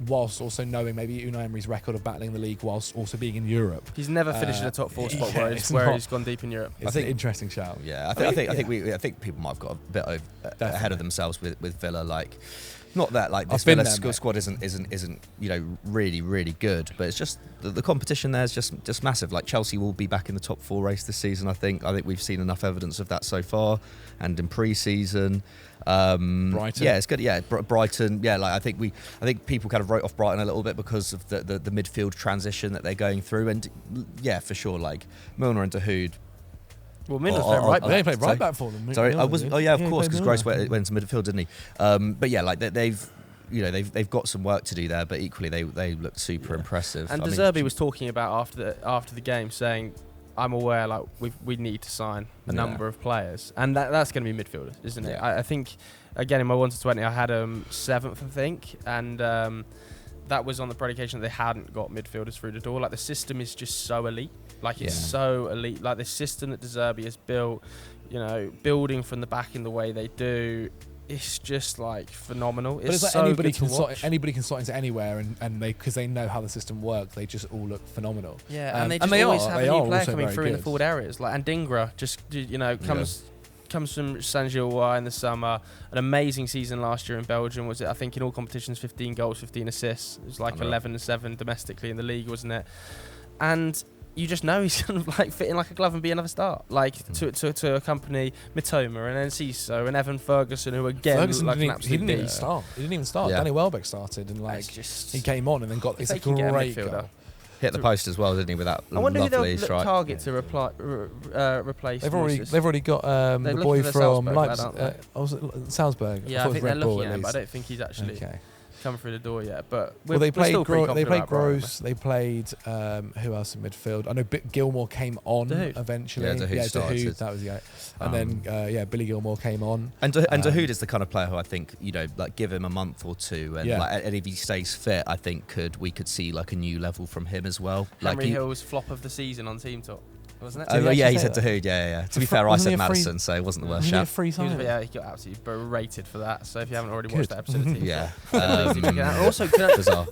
whilst also knowing maybe Unai Emery's record of battling the league whilst also being in Europe, he's never finished in a top 4 spot yeah, where it's he's gone deep in Europe. it's think- an interesting shout. Yeah, I think people might have got a bit ahead of themselves with Villa. Like, not that like this I've been Villa there, mate. squad isn't really good, but it's just the competition there is just massive. Like Chelsea will be back in the top 4 race this season. I think we've seen enough evidence of that so far, and in pre-season. Brighton. Yeah, it's good. Yeah, Brighton. Yeah, like I think people kind of wrote off Brighton a little bit because of the midfield transition that they're going through, and yeah, for sure, like Milner and Dahoud. Well, Milner's Oh, playing oh, right oh, They back. played right back for them. Sorry, I Milner wasn't. did. Oh yeah, of he course, played because Gross Milner. went to midfield, didn't he? But yeah, like they've got some work to do there, but equally they looked super impressive. And I mean, De Zerbi was talking about after the game, saying, "I'm aware like we need to sign a Yeah. number of players, and that's going to be midfielders, isn't it? Yeah. I think again, in my 1 to 20, I had them 7th, I think, and that was on the predication that they hadn't got midfielders through the door. Like, the system is just so elite. Like, it's so elite. Like, the system that De Zerbi has built, you know, building from the back in the way they do, it's just like phenomenal. But it's like so anybody good to watch. anybody can slot into anywhere, and they, because they know how the system works, they just all look phenomenal. Yeah, and they just always have a new player coming through in the forward areas. Like Andingra, just, you know, comes from Saint-Gilloise in the summer. An amazing season last year in Belgium, was it? I think in all competitions, 15 goals, 15 assists. It was like 11-7 domestically in the league, wasn't it? And you just know he's going to like fit in like a glove and be another start. Like to accompany Mitoma and Enciso and Evan Ferguson, who again Ferguson like he didn't even start. He didn't even start. Yeah. Danny Welbeck started, and like he came on and then got this great goal. Hit the post as well, didn't he? With that I wonder who lovely they'll strike. target to replace. They've already got the boy from Leipzig. Salzburg. Yeah, I think they're looking at him, but I don't think he's actually come through the door yet. But they played still They played Gross. They played who else in midfield? I know Gilmore came on eventually. Yeah, Dahoud that was and then Billy Gilmore came on. And Dahoud is the kind of player who I think, you know, like give him a month or two, and like, and if he stays fit, I think we could see like a new level from him as well. Henry Hill's flop of the season on Team Talk, wasn't it? Oh yeah, he said Dahoud. Yeah. To be fair, I said Maddison, so it wasn't the worst shout. He got absolutely berated for that. So if you haven't already watched that episode, yeah. Also,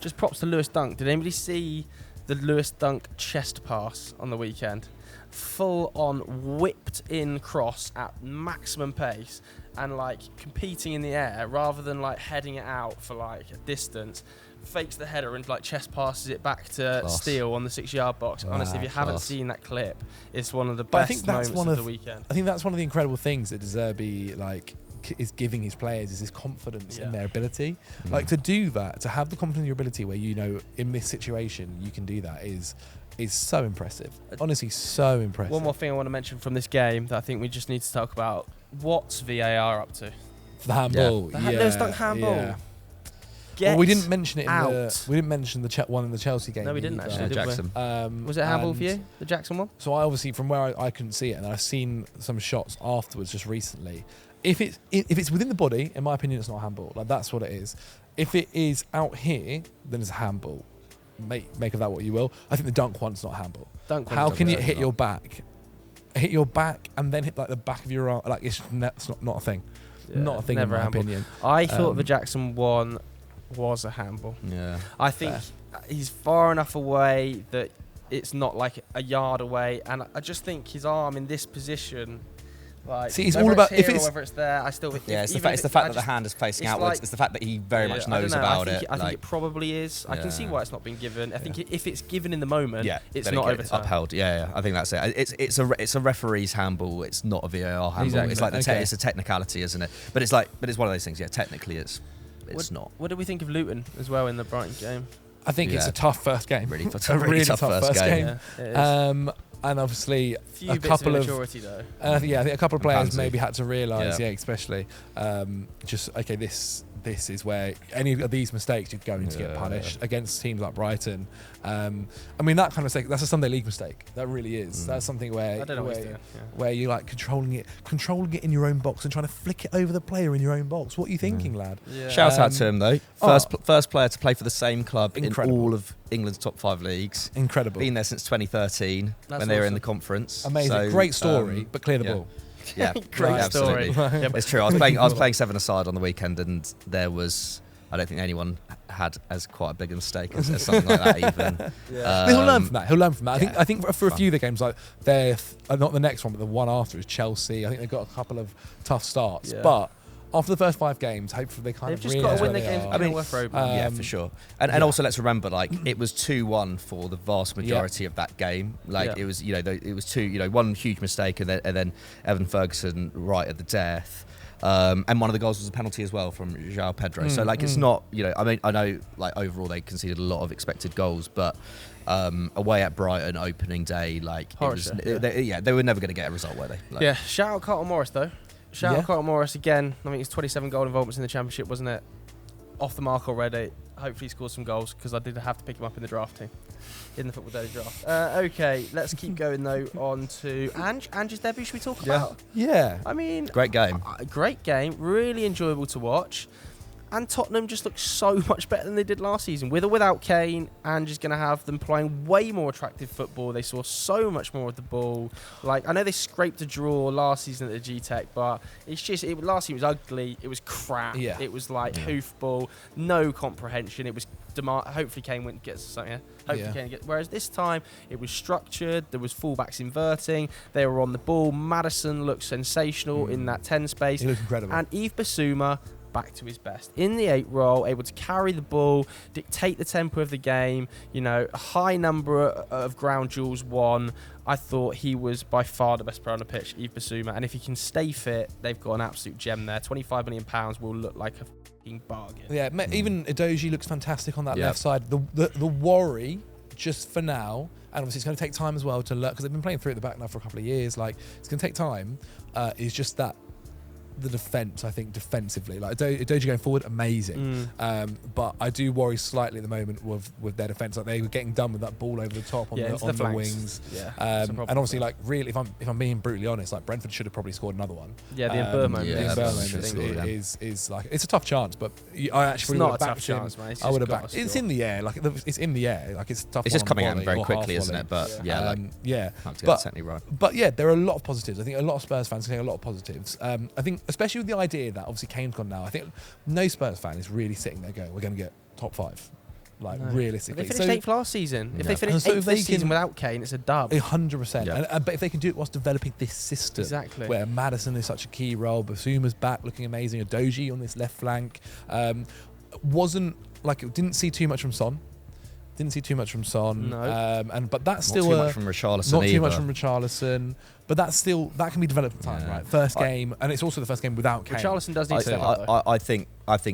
just props to Lewis Dunk. Did anybody see the Lewis Dunk chest pass on the weekend? Full on whipped in cross at maximum pace and like competing in the air rather than like heading it out for like a distance. Fakes the header and like chest passes it back to Steele on the 6-yard box. Honestly, if you haven't seen that clip, it's one of the best moments of the weekend. I think that's one of the incredible things that De Zerbi is giving his players, is his confidence in their ability. Like, to do that, to have the confidence in your ability where, you know, in this situation you can do that is so impressive. Honestly, so impressive. One more thing I want to mention from this game that I think we just need to talk about: what's VAR up to? The handball. Lewis Dunk handball. Yeah. Well, we didn't mention it we didn't mention the one in the Chelsea game. No, we didn't actually. Did Jackson. Was it a handball for you, the Jackson one? So I obviously, from where I couldn't see it, and I've seen some shots afterwards just recently. If it's within the body, in my opinion, it's not a handball. Like, that's what it is. If it is out here, then it's a handball. Make of that what you will. I think the dunk one's not a handball. How can you hit your back and then hit like the back of your arm? Like, it's not a thing. Not a thing in my opinion. I thought the Jackson one was a handball. Yeah. I think he's far enough away that it's not like a yard away, and I just think his arm in this position. Like, see, it's all about if it's whether it's there. I still it's the fact that the hand is facing outwards. It's the fact that he very much knows about it. I think it probably is. I can see why it's not been given. I think if it's given in the moment, it's not overturned. Upheld. Yeah, I think that's it. It's a referee's handball. It's not a VAR handball. Exactly. It's like it's a technicality, isn't it? But it's one of those things. Yeah, technically it's not. What did we think of Luton as well in the Brighton game? I think it's a tough first game. Really tough first game. Yeah, and obviously a couple of maturity though. I think a couple of players maybe had to realise, especially this is where any of these mistakes you're going to get punished against teams like Brighton. I mean, that kind of mistake, that's a Sunday League mistake. That really is. That's something where you're like controlling it in your own box and trying to flick it over the player in your own box. What are you thinking, lad? Yeah. Shout out to him though. First player to play for the same club in all of England's top 5 leagues. Incredible. Been there since 2013 when they were in the conference. Amazing. So, great story, but clear the ball. Yeah, great story. It's true. I was playing 7-a-side on the weekend, and I don't think anyone had as quite a big a mistake as something like that even. He'll learn from that. I think for a few of the games, like they're not the next one, but the one after is Chelsea. I think they've got a couple of tough starts, but after the first 5 games, hopefully they kind of just got to win the games. Yeah, for sure. And also let's remember, like, it was 2-1 for the vast majority of that game. Like it was, it was one huge mistake, and then Evan Ferguson right at the death. And one of the goals was a penalty as well from João Pedro. So like it's not, I mean, I know like overall they conceded a lot of expected goals, but away at Brighton opening day, like they were never going to get a result, were they? Like, shout out Carlton Morris though. Shout out Carlton Morris again. I think it's 27 goal involvements in the Championship, wasn't it? Off the mark already. hopefully he scores some goals because I did have to pick him up in the draft team, in the Football Daily draft. Okay, let's keep going though. On to Ange's debut. Should we talk about? Yeah. I mean, Great game. Great game. Really enjoyable to watch. And Tottenham just look so much better than they did last season. With or without Kane, Ange is going to have them playing way more attractive football. They saw so much more of the ball. Like, I know they scraped a draw last season at the G-Tech, but it's just, last season was ugly. It was crap. Yeah. It was like hoofball, no comprehension. It was hopefully Kane gets something. Whereas this time, it was structured. There was fullbacks inverting. They were on the ball. Maddison looked sensational in that 10 space. He looked incredible. And Yves Bissouma, back to his best in the 8 role, able to carry the ball, dictate the tempo of the game. A high number of ground duels won. I thought he was by far the best player on the pitch, Yves Bissouma, and if he can stay fit, they've got an absolute gem there. £25 million will look like a fucking bargain. Yeah, even Edozie looks fantastic on that left side. The worry, just for now, and obviously it's going to take time as well to learn, because they've been playing through at the back now for a couple of years. Like, it's going to take time. Is just that. The defence, I think, defensively, like Edozie going forward, amazing. But I do worry slightly at the moment with their defence. Like, they were getting done with that ball over the top on the wings. Yeah, and obviously, like, really, if I'm being brutally honest, like, Brentford should have probably scored another one. Yeah, the Mbeumo is like, it's a tough chance, but I actually not a tough chance, man. I would have backed. It's in the air, like it's in the air, like it's tough. It's just coming out very quickly, isn't it? But certainly right. But yeah, there are a lot of positives. I think a lot of Spurs fans can take a lot of positives. I think, especially with the idea that obviously Kane's gone now, I think no Spurs fan is really sitting there going, we're going to get top 5. Like, realistically. They finished 8th last season. If they finish 8th this season without Kane, it's a dub. 100%. Yeah. But if they can do it whilst developing this system, where Maddison is such a key role, Bissouma's back looking amazing, Edozie on this left flank, didn't see too much from Son. No. But that's still not too much from Richarlison. Not too much from Richarlison. But that can be developed in time, right? First game, and it's also the first game without Kane. Richarlison does need to step up. I think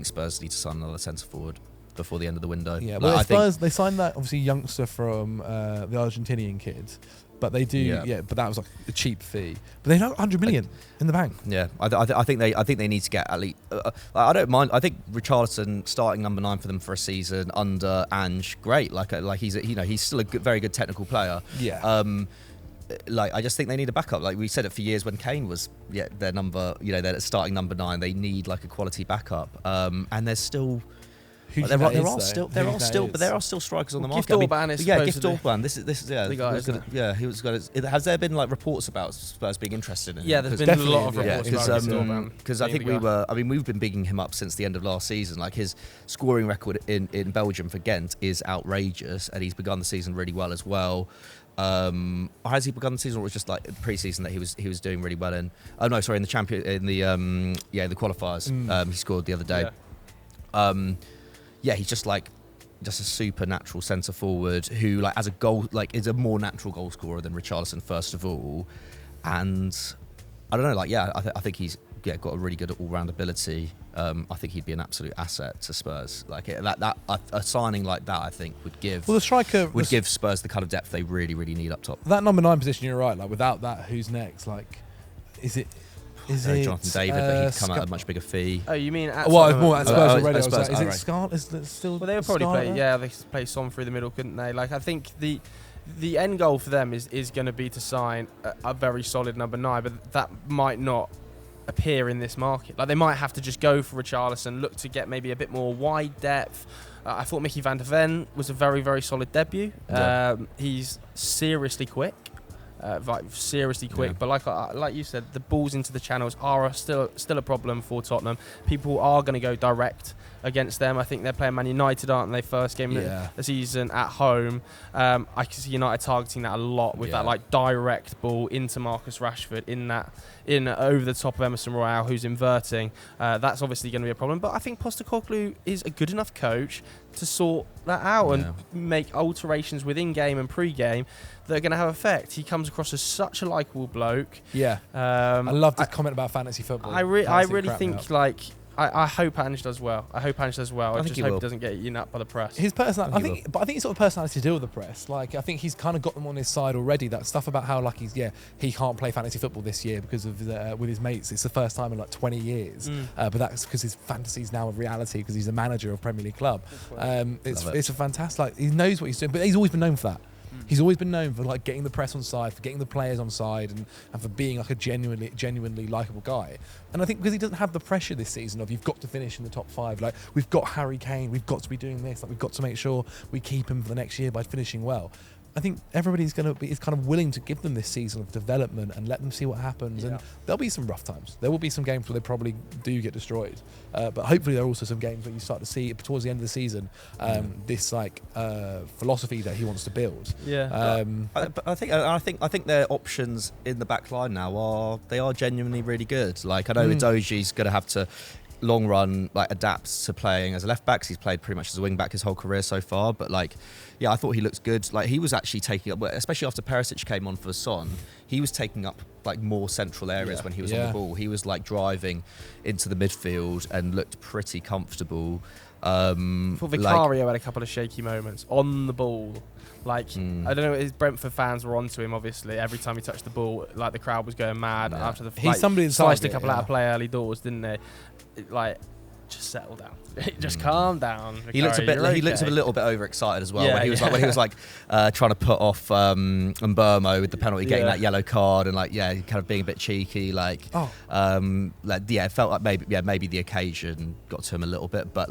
Spurs need to sign another centre forward before the end of the window. Yeah, well, Spurs, they signed that obviously youngster from the Argentinian kids. But they do, but that was like a cheap fee. But they have 100 million in the bank. Yeah, I think they need to get at least. I don't mind. I think Richarlison starting number 9 for them for a season under Ange, great. Like he's he's still a very good technical player. Yeah. I just think they need a backup. Like we said it for years when Kane was their number. They're starting number 9. They need like a quality backup. And there's still. There are still strikers on the market. Gift Orban is Gift Orban. This is the guy. He was got. Has there been like reports about Spurs being interested in him? Yeah, there's been a lot of reports about Gift Orban. Because I think we've been bigging him up since the end of last season. Like his scoring record in Belgium for Ghent is outrageous, and he's begun the season really well as well. Has he begun the season, or was it just like pre-season that he was doing really well in? Oh no, sorry, in the the qualifiers. He scored the other day. He's just a supernatural centre forward who, like, as a goal, like, is a more natural goal scorer than Richarlison, first of all. And I don't know, I think he's got a really good all-round ability. I think he'd be an absolute asset to Spurs. Like a signing like that, I think would give give Spurs the kind of depth they really, really need up top. That number 9 position, you're right. Like, without that, who's next? Like, is it? Jonathan David, but he'd come at a much bigger fee. Oh, you mean at Spurs already? Is it Scarlett? Is it still? Well, they would probably play. Yeah, they play Son through the middle, couldn't they? Like, I think the end goal for them is going to be to sign a very solid number 9, but that might not appear in this market. Like, they might have to just go for Richarlison, look to get maybe a bit more wide depth. I thought Mickey van der Ven was a very, very solid debut. He's seriously quick. But like you said, the balls into the channels are still a problem for Tottenham. People are going to go direct against them. I think they're playing Man United, aren't they? First game of the season at home. I can see United targeting that a lot with that like direct ball into Marcus Rashford in over the top of Emerson Royale, who's inverting. That's obviously going to be a problem. But I think Postecoglou is a good enough coach to sort that out and make alterations within game and pre-game that are going to have effect. He comes across as such a likeable bloke. Yeah. I love this comment about fantasy football. I really think I hope Ange does well. I just hope he doesn't get eaten up by the press. His personality, I think he's sort of personality to deal with the press. Like, I think he's kind of got them on his side already. That stuff about how, like, he can't play fantasy football this year because of with his mates. It's the first time in like 20 years. But that's because his fantasy's now a reality because he's a manager of Premier League club. It's a fantastic. Like, he knows what he's doing, but he's always been known for that. He's always been known for like getting the press on side, for getting the players on side, and for being like a genuinely likeable guy. And I think because he doesn't have the pressure this season of you've got to finish in the top 5, like we've got Harry Kane, we've got to be doing this, like we've got to make sure we keep him for the next year by finishing well. I think everybody's going to be is kind of willing to give them this season of development and let them see what happens. Yeah. And there'll be some rough times. There will be some games where they probably do get destroyed. But hopefully there are also some games where you start to see towards the end of the season this like philosophy that he wants to build. Yeah. I think their options in the back line now are genuinely really good. Like I know Udoji's going to have to long run like adapts to playing as a left back. He's played pretty much as a wing back his whole career so far, but like I thought he looked good. Like he was actually taking up, especially after Perisic came on for Son, he was taking up like more central areas when he was on the ball. He was like driving into the midfield and looked pretty comfortable. I thought Vicario had a couple of shaky moments on the ball. Like, I don't know, his Brentford fans were onto him, obviously. Every time he touched the ball, like, the crowd was going mad after the He's somebody inside sliced a couple out of play early doors, didn't they? Like, just settle down. Just calm down. Vicario, he looked a little bit overexcited as well. Yeah, when he was trying to put off Mbermo with the penalty, getting that yellow card, and kind of being a bit cheeky. It felt like maybe the occasion got to him a little bit, but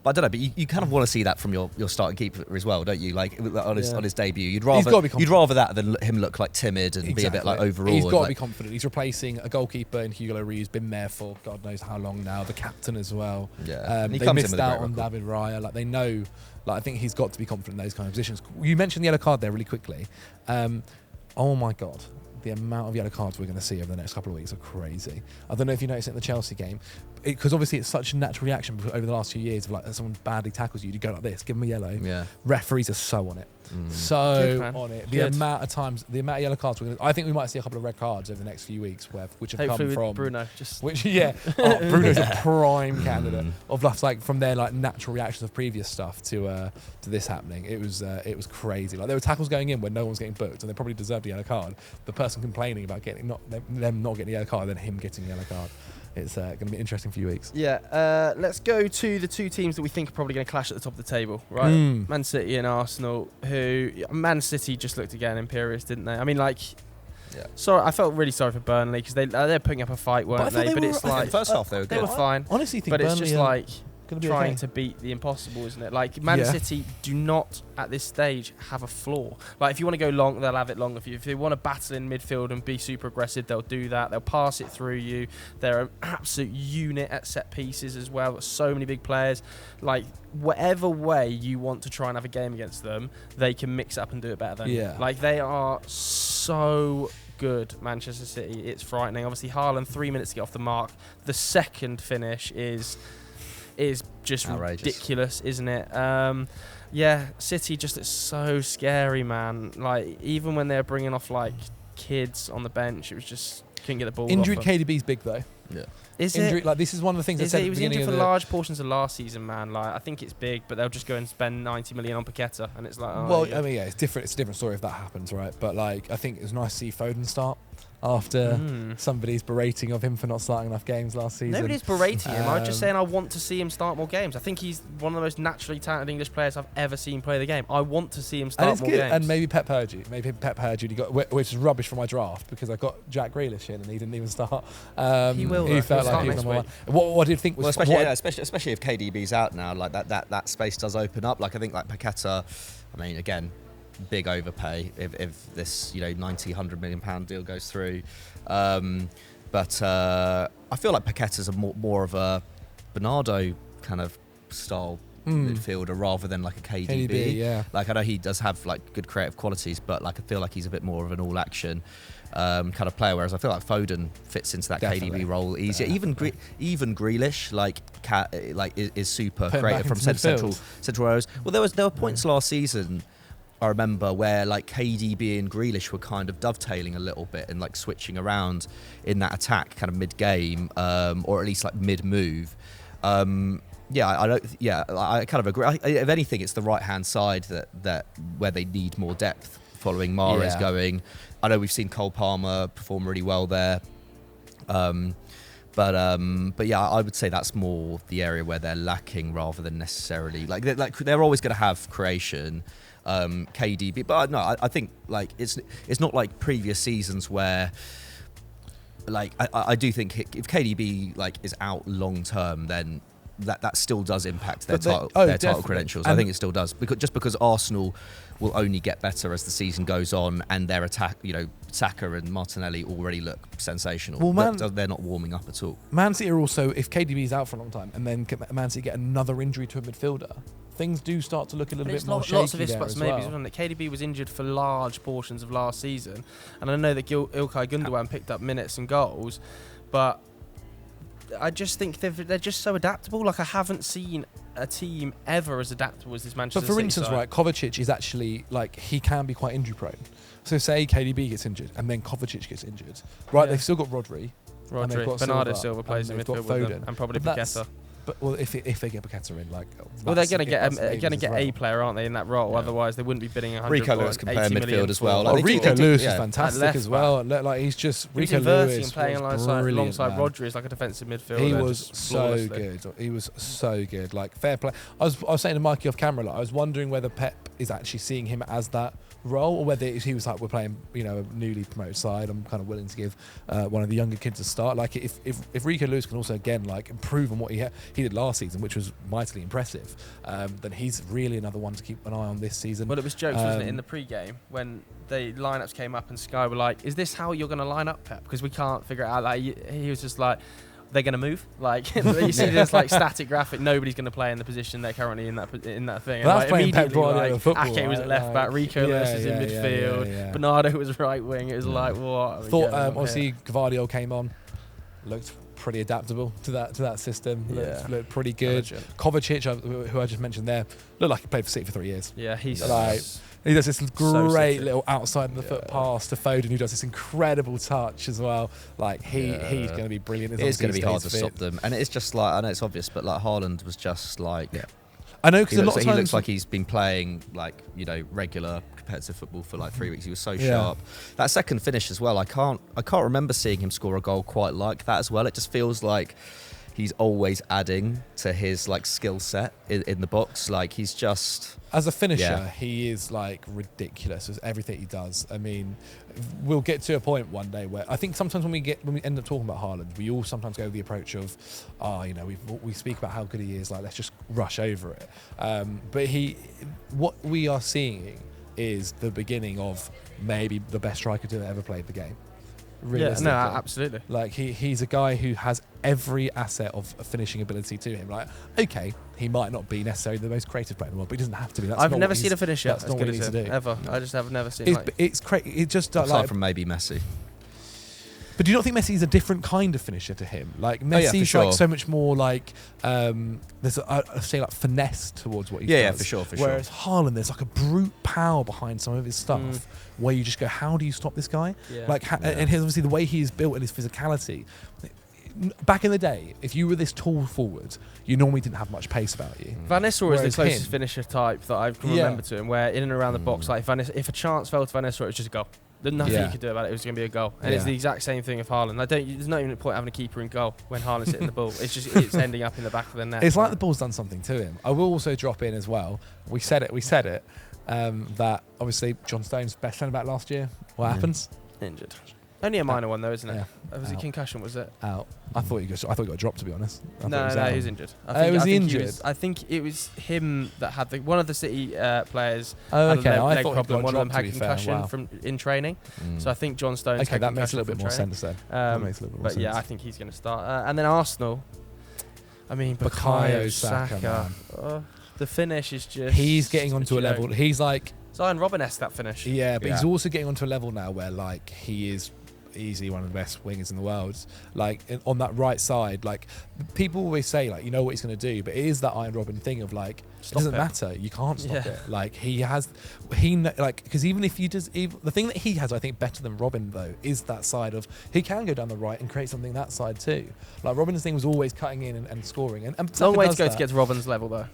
I don't know, but you kind of want to see that from your starting keeper as well, don't you? Like on his debut, you'd rather that than him look like timid and be a bit like overawed. He's got to be confident. He's replacing a goalkeeper in Hugo Lloris who's been there for God knows how long now. The captain as well. Yeah, they missed out on David Raya. Like they know. Like I think he's got to be confident in those kind of positions. You mentioned the yellow card there really quickly. Oh my God. The amount of yellow cards we're going to see over the next couple of weeks are crazy. I don't know if you noticed it in the Chelsea game, because obviously it's such a natural reaction over the last few years of like someone badly tackles you go like this, give them a yellow. Yeah. Referees are so on it. On it. The amount of times, the amount of yellow cards. I think we might see a couple of red cards over the next few weeks, which have hopefully come from Bruno. Bruno's a prime candidate of like from their like natural reactions of previous stuff to this happening. It was crazy. Like there were tackles going in where no one's getting booked, and they probably deserved a yellow card. The person complaining about them not getting a yellow card, then him getting a yellow card. It's going to be an interesting few weeks. Yeah, let's go to the two teams that we think are probably going to clash at the top of the table, right? Man City and Arsenal, Man City just looked again imperious, didn't they? I mean, sorry, I felt really sorry for Burnley because they're putting up a fight, weren't they? But it's like first half they were good. They were fine. Honestly, think Burnley, it's just like trying okay. to beat the impossible, isn't it? Like Man City do not at this stage have a flaw. Like if you want to go long, they'll have it long. If they want to battle in midfield and be super aggressive, they'll do that. They'll pass it through you. They're an absolute unit at set pieces as well. Got so many big players. Like whatever way you want to try and have a game against them, they can mix up and do it better than you. Like they are so good, Manchester City. It's frightening. Obviously Haaland 3 minutes to get off the mark. The second finish is just outrageous. Ridiculous, isn't it? City just looks so scary, man. Like even when they're bringing off like kids on the bench, it was just couldn't get the ball. Injured off KDB's big though. Yeah. Is injury, it? Like this is one of the things I said. He was injured for large portions of last season, man. Like I think it's big, but they'll just go and spend 90 million on Paqueta, and it's like. I mean, it's different. It's a different story if that happens, right? But like, I think it was nice to see Foden start after somebody's berating of him for not starting enough games last season. Nobody's berating him. I'm just saying I want to see him start more games. I think he's one of the most naturally talented English players I've ever seen play the game. I want to see him start more games. And maybe Pep heard you. Maybe Pep heard you. Which is rubbish for my draft because I got Jack Grealish in and he didn't even start. He will. He felt like he was number one. What did you think was especially if KDB's out now, like that space does open up. Like I think like Paqueta, I mean again, big overpay if this 90-100 million pound deal goes through, but I feel like Paqueta's more of a Bernardo kind of style midfielder rather than like a KDB. Like I know he does have like good creative qualities, but like I feel like he's a bit more of an all action kind of player, whereas I feel like Foden fits into that KDB role easier. Even Grealish is super creative from central areas. Well, there were points last season I remember where like KDB and Grealish were kind of dovetailing a little bit and like switching around in that attack kind of mid-game, or at least like mid-move. I kind of agree. If anything, it's the right-hand side that where they need more depth following Mahrez going. I know we've seen Cole Palmer perform really well there. But yeah, I would say that's more the area where they're lacking rather than necessarily they're always going to have creation, KDB. But no, I think like it's not like previous seasons where like I do think if KDB like is out long term, then that still does impact their title credentials. I think it still does because Arsenal will only get better as the season goes on, and their attack, Saka and Martinelli already look sensational. Well, they're not warming up at all. Man City are also, if KDB is out for a long time, and then Man City get another injury to a midfielder, things do start to look a little bit more shaky. Lots of ifs, buts, maybes, wasn't it? KDB was injured for large portions of last season, and I know that Ilkay Gundogan picked up minutes and goals, but I just think they're just so adaptable. Like, I haven't seen a team ever as adaptable as this Manchester City. But for instance, right, Kovacic is actually, like, he can be quite injury prone. So say KDB gets injured and then Kovacic gets injured. Right, they've still got Rodri. Bernardo Silva plays in midfield with them, and probably Paqueta. But if they get Paqueta in, like, well, they're going to get a player, aren't they, in that role? Yeah. Otherwise, they wouldn't be bidding 100. Rico Lewis can play midfield as well. Rico Lewis is fantastic as well. Like, he's just Rico Lewis playing alongside Rodri as like a defensive midfielder. He was so good. He was so good. Like, fair play. I was saying to Mikey off camera, like, I was wondering whether Pep is actually seeing him as that role, or whether he was like, we're playing, a newly promoted side. I'm kind of willing to give one of the younger kids a start. Like, if Rico Lewis can also again like improve on what he did last season, which was mightily impressive, then he's really another one to keep an eye on this season. Well, it was jokes, wasn't it, in the pre-game when the lineups came up and Sky were like, "Is this how you're going to line up, Pep? Because we can't figure it out." Like, he was just like, they're going to move. Like, you see this like static graphic. Nobody's going to play in the position they're currently in that thing. Well, that's like, playing Pep Guardiola football. Ake was at left back. Rico Lewis is in midfield. Yeah. Bernardo was right wing. It was like, what? Thought obviously Gvardiol came on, looked pretty adaptable to that system. Looked pretty good. Kovacic, who I just mentioned there, looked like he played for City for 3 years. Yeah, he's like. He does this great little outside of the foot pass to Foden, who does this incredible touch as well. Like, he's going to be brilliant. It's going to be hard to stop them. And it's just like, I know it's obvious, but like Haaland was just like... Yeah. I know, because a lot of times... He looks like he's been playing like, regular competitive football for like 3 weeks. He was so sharp. That second finish as well, I can't remember seeing him score a goal quite like that as well. It just feels like he's always adding to his like skill set in the box. Like, he's just... As a finisher, he is like ridiculous with everything he does. I mean, we'll get to a point one day where I think sometimes when we end up talking about Haaland, we all sometimes go with the approach of, we speak about how good he is, like, let's just rush over it. But what we are seeing is the beginning of maybe the best striker to have ever played the game. Yeah, no, absolutely. Like, he's a guy who has every asset of finishing ability to him. Like, okay, he might not be necessarily the most creative player in the world, but he doesn't have to be. I've never seen a finisher that's not what he needs to do ever. I just have never seen. It's crazy. It just aside from maybe Messi. But do you not think Messi's a different kind of finisher to him? Like, Messi's like so much more like there's like finesse towards what he does. Yeah, for sure. Whereas Haaland, there's like a brute power behind some of his stuff where you just go, how do you stop this guy? Yeah. And his, obviously the way he is built and his physicality. Back in the day, if you were this tall forward, you normally didn't have much pace about you. Van Nistelrooy is the closest finisher type that I can remember to him, where in and around the box, like if a chance fell to Van Nistelrooy, it was just a goal. There's nothing you could do about it. It was going to be a goal, and it's the exact same thing with Haaland. There's not even a point having a keeper in goal when Haaland's hitting the ball. It's ending up in the back of the net. It's like the ball's done something to him. I will also drop in as well. We said it. That obviously John Stones best centre back last year. What happens? Injured. Only a minor one though, isn't it? Yeah. Was it concussion? Was it out? I thought he got dropped, to be honest. No, he was injured. Was he injured? I think it was him that had one of the City players. Oh, okay. Had a leg problem. One of them had concussion from in training. So I think John Stones. Okay, that makes a little bit more sense then. But yeah, I think he's going to start. And then Arsenal. I mean, Bukayo Saka. The finish is just. He's getting onto a level. He's like Zion Robben-esque, that finish. Yeah, but he's also getting onto a level now where like he is easily one of the best wingers in the world. Like on that right side, like people always say, like, you know what he's going to do, but it is that Iron Robin thing of like, it doesn't matter. You can't stop it. Like because even if the thing that he has, I think, better than Robin though, is that side of he can go down the right and create something that side too. Like Robin's thing was always cutting in and scoring. And long way to go to get to Robin's level though.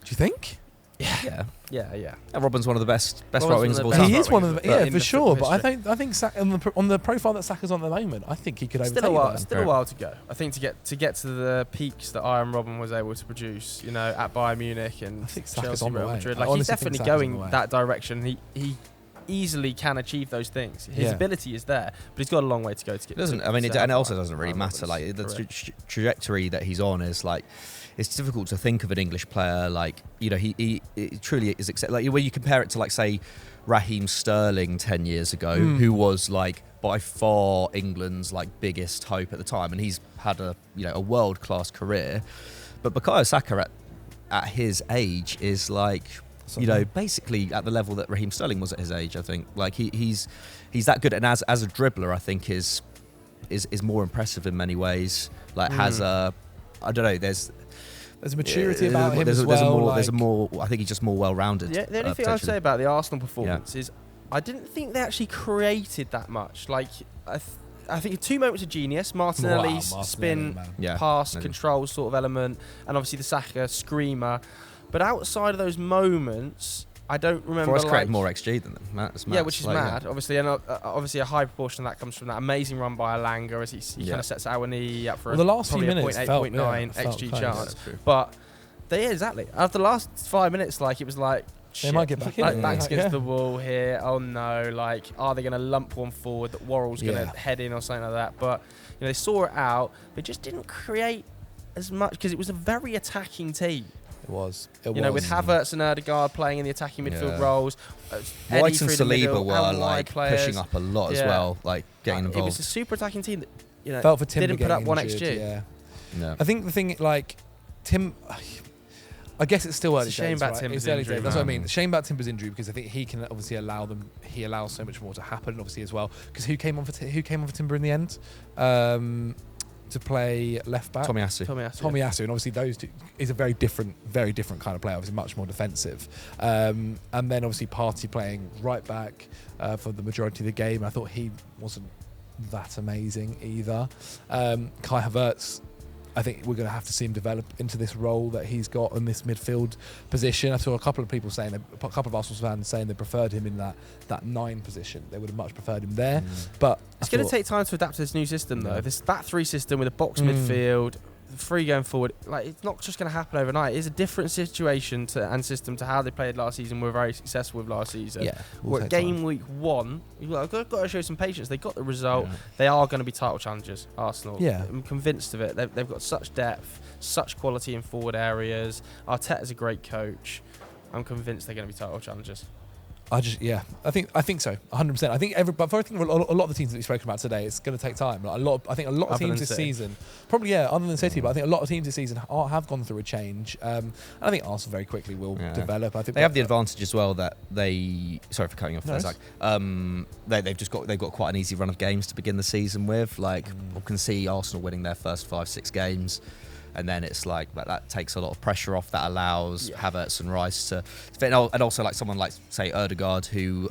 Do you think? Yeah. And Robin's one of the best right wingers of all time. He is one of the for sure. But history. I think on the profile that Saka's on at the moment, I think he could overtake that. Still a while to go. I think to get to the peaks that Iron Robin was able to produce, at Bayern Munich and Chelsea, Real Madrid. Like he's definitely going that direction. He easily can achieve those things. His ability is there, but he's got a long way to go to get. And it also doesn't really matter. Like the trajectory that he's on is like. It's difficult to think of an English player like, he truly is, like when you compare it to, like, say, Raheem Sterling 10 years ago, who was like by far England's like biggest hope at the time, and he's had a world-class career. But Bukayo Saka at his age is like, basically at the level that Raheem Sterling was at his age. I think like he's that good, and as a dribbler, I think is more impressive in many ways. Like has a, I don't know, there's a maturity about him as well. There's a more. I think he's just more well-rounded. Yeah, the only thing I'd say about the Arsenal performance is I didn't think they actually created that much. Like I think 2 moments of genius: Martinelli's spin, pass, control sort of element, and obviously the Saka screamer. But outside of those moments, I don't remember. Forrest created more XG than them. That's mad. Yeah, which is mad, obviously, and obviously a high proportion of that comes from that amazing run by Alanga as he kind of sets Awani up for the last few minutes, 0.8, 0.9 XG chance. But exactly after the last 5 minutes, like it was like they might get back in. Like backs against the wall here. Oh no! Like, are they going to lump one forward that Worrell's going to head in or something like that? But they saw it out, but just didn't create as much because it was a very attacking team. It was. With Havertz and Odegaard playing in the attacking midfield roles. White and Saliba were like pushing up a lot as well, like getting involved. It was a super attacking team that felt for Timber didn't put up one injured, XG. Yeah. I think the thing like Tim. I guess it's still early days. Shame about Timber's injury. That's what I mean. Shame about Timber's injury because I think he can obviously allow them. He allows so much more to happen, obviously as well. Because who came on for Timber in the end? To play left back, Tomiyasu, and obviously those two is a very different kind of player. Obviously, much more defensive. And then obviously Partey playing right back for the majority of the game. I thought he wasn't that amazing either. Kai Havertz, I think we're going to have to see him develop into this role that he's got in this midfield position. I saw a couple of people saying, a couple of Arsenal fans saying they preferred him in that 9 position. They would have much preferred him there. But it's going to take time to adapt to this new system, though. This back 3 system with a box midfield, 3 going forward. Like, it's not just going to happen overnight. It's a different situation and system to how they played last season. We were very successful with last season. Yeah, we're at game week 1. You've got to show some patience. They got the result. Yeah. They are going to be title challengers, Arsenal. Yeah. I'm convinced of it. They've got such depth, such quality in forward areas. Arteta's a great coach. I'm convinced they're going to be title challengers. I think so, 100%. I think a lot of the teams that we've spoken about today, it's going to take time. Like I think a lot of teams this season, probably other than City, but I think a lot of teams this season have gone through a change. And I think Arsenal very quickly will develop. I think they have the advantage as well that sorry for cutting you off there, Zach. They've got quite an easy run of games to begin the season with. Like we can see Arsenal winning their first 5-6 games. And then it's like that takes a lot of pressure off. That allows Havertz and Rice to fit. And also like someone like, say, Odegaard, who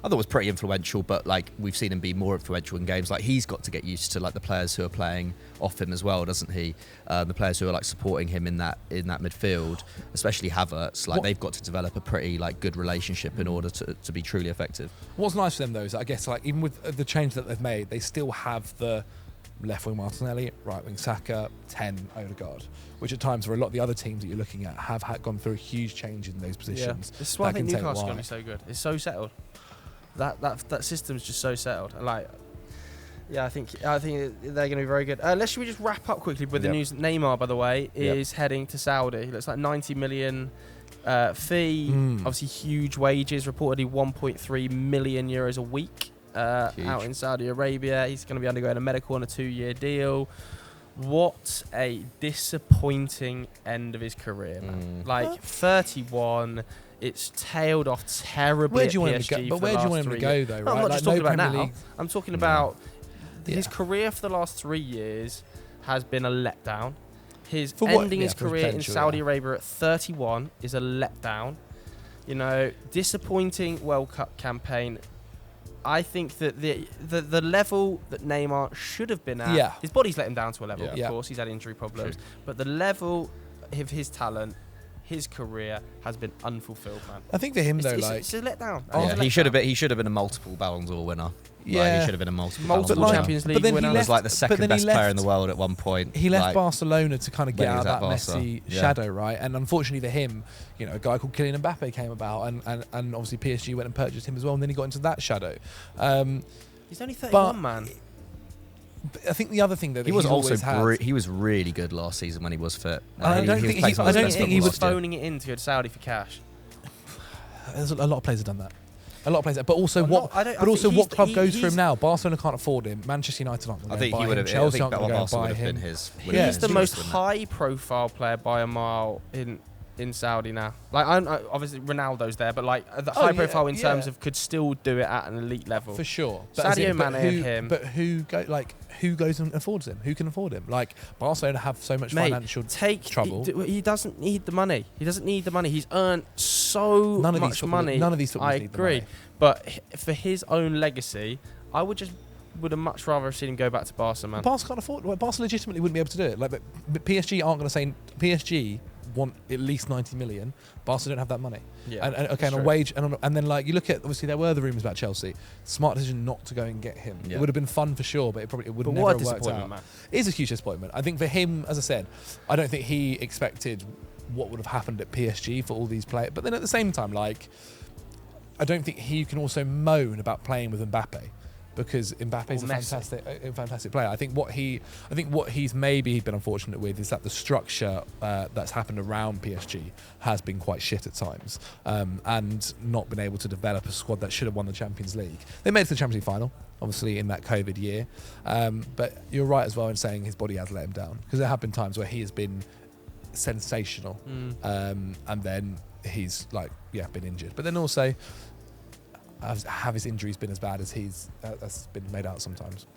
I thought was pretty influential, but like we've seen him be more influential in games. Like he's got to get used to like the players who are playing off him as well, doesn't he? The players who are like supporting him in that midfield, especially Havertz. Like they've got to develop a pretty like good relationship in order to be truly effective. What's nice for them though is that I guess like even with the change that they've made, they still have the left wing Martinelli, right wing Saka, 10 Odegaard, which at times for a lot of the other teams that you're looking at have gone through a huge change in those positions. This is why I think Newcastle's going to be so good. It's so settled. That system's just so settled. Like, I think they're going to be very good. Should we just wrap up quickly with the news? Neymar, by the way, is heading to Saudi. It looks like 90 million fee. Obviously, huge wages. Reportedly 1.3 million euros a week. Out in Saudi Arabia. He's going to be undergoing a medical on a 2-year deal. What a disappointing end of his career, man. Like 31, it's tailed off terribly. Where do you want him to go? But where do you want him to go, though? Right? I'm not just talking about now. I'm talking about His career for the last 3 years has been a letdown. His For what- ending his for career in potential, Saudi Arabia at 31 is a letdown. You know, disappointing World Cup campaign. I think that the level that Neymar should have been at, his body's let him down to a level, of course. He's had injury problems. True. But the level of his talent, his career has been unfulfilled, man. I think for him though, It's a letdown. He should have been a multiple Ballon d'Or winner. Yeah. Like, he should have been a multiple Multiple Ballon d'Or Champions winner. League then he winner. He was like the but second then he best player in left- the world at one point. He left like, Barcelona to kind of get when he out was of that at Barca. Messi Yeah. shadow, right? And unfortunately for him, you know, a guy called Kylian Mbappe came about, and obviously PSG went and purchased him as well, and then he got into that shadow. He's only 31, man. I think the other thing that He was also always had, he was really good last season when he was fit. I don't think he- I don't think he was phoning it in to go to Saudi for cash. there's a lot of players have done that. A lot of players, but also Well, what? no, I don't- I But also, think what he's- club he- goes for him he's- now? Barcelona can't afford him. Manchester United aren't going I to think buy he would him. have. I Chelsea think aren't going to Barca buy would have him. been his. would have Yeah. been He's his the choice, most wouldn't it? high-profile player by a mile in Saudi now. Like, obviously Ronaldo's there, but like the high-profile in terms of could still do it at an elite level. For sure. Sadio Mane and who, him. But who goes and affords him? Who can afford him? Like Barcelona have so much financial trouble. He doesn't need the money. He doesn't need the money. He's earned so None of these much footballers- money. none of these footballers I need the agree, money. but for his own legacy, I would have much rather have seen him go back to Barca, man. Barca can't afford. Well, Barca legitimately wouldn't be able to do it. Like, but PSG aren't going to say PSG want at least 90 million. Barca don't have that money. Yeah, and that's a true. wage, and then like you look at, obviously there were the rumours about Chelsea. Smart decision not to go and get him. Yeah. It would have been fun for sure, but it would But never what a have worked disappointment, out. man. It is a huge disappointment. I think for him, as I said, I don't think he expected what would have happened at PSG for all these players. But then at the same time, like, I don't think he can also moan about playing with Mbappe, because Mbappe's Or a Messi. fantastic player. I think what he's maybe been unfortunate with is that the structure that's happened around PSG has been quite shit at times, and not been able to develop a squad that should have won the Champions League. They made it to the Champions League final, obviously in that COVID year, but you're right as well in saying his body has let him down, because there have been times where he has been sensational, and then he's been injured. But then also, have his injuries been as bad as he's been made out sometimes?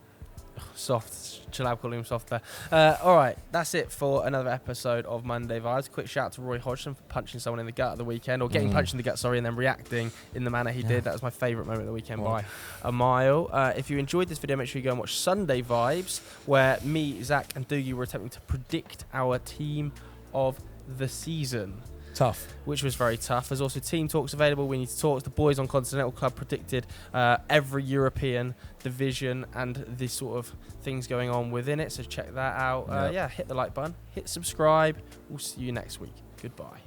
Soft. Chill out calling him soft there. All right, that's it for another episode of Monday Vibes. Quick shout out to Roy Hodgson for punching someone in the gut at the weekend, or getting punched in the gut, and then reacting in the manner he did. That was my favourite moment of the weekend by a mile. If you enjoyed this video, make sure you go and watch Sunday Vibes, where me, Zach, and Doogie were attempting to predict our team of the season. Tough. Which was very tough. There's also Team Talks available. We Need to Talk. The boys on Continental Club predicted every European division and the sort of things going on within it. So check that out. Hit the like button. Hit subscribe. We'll see you next week. Goodbye.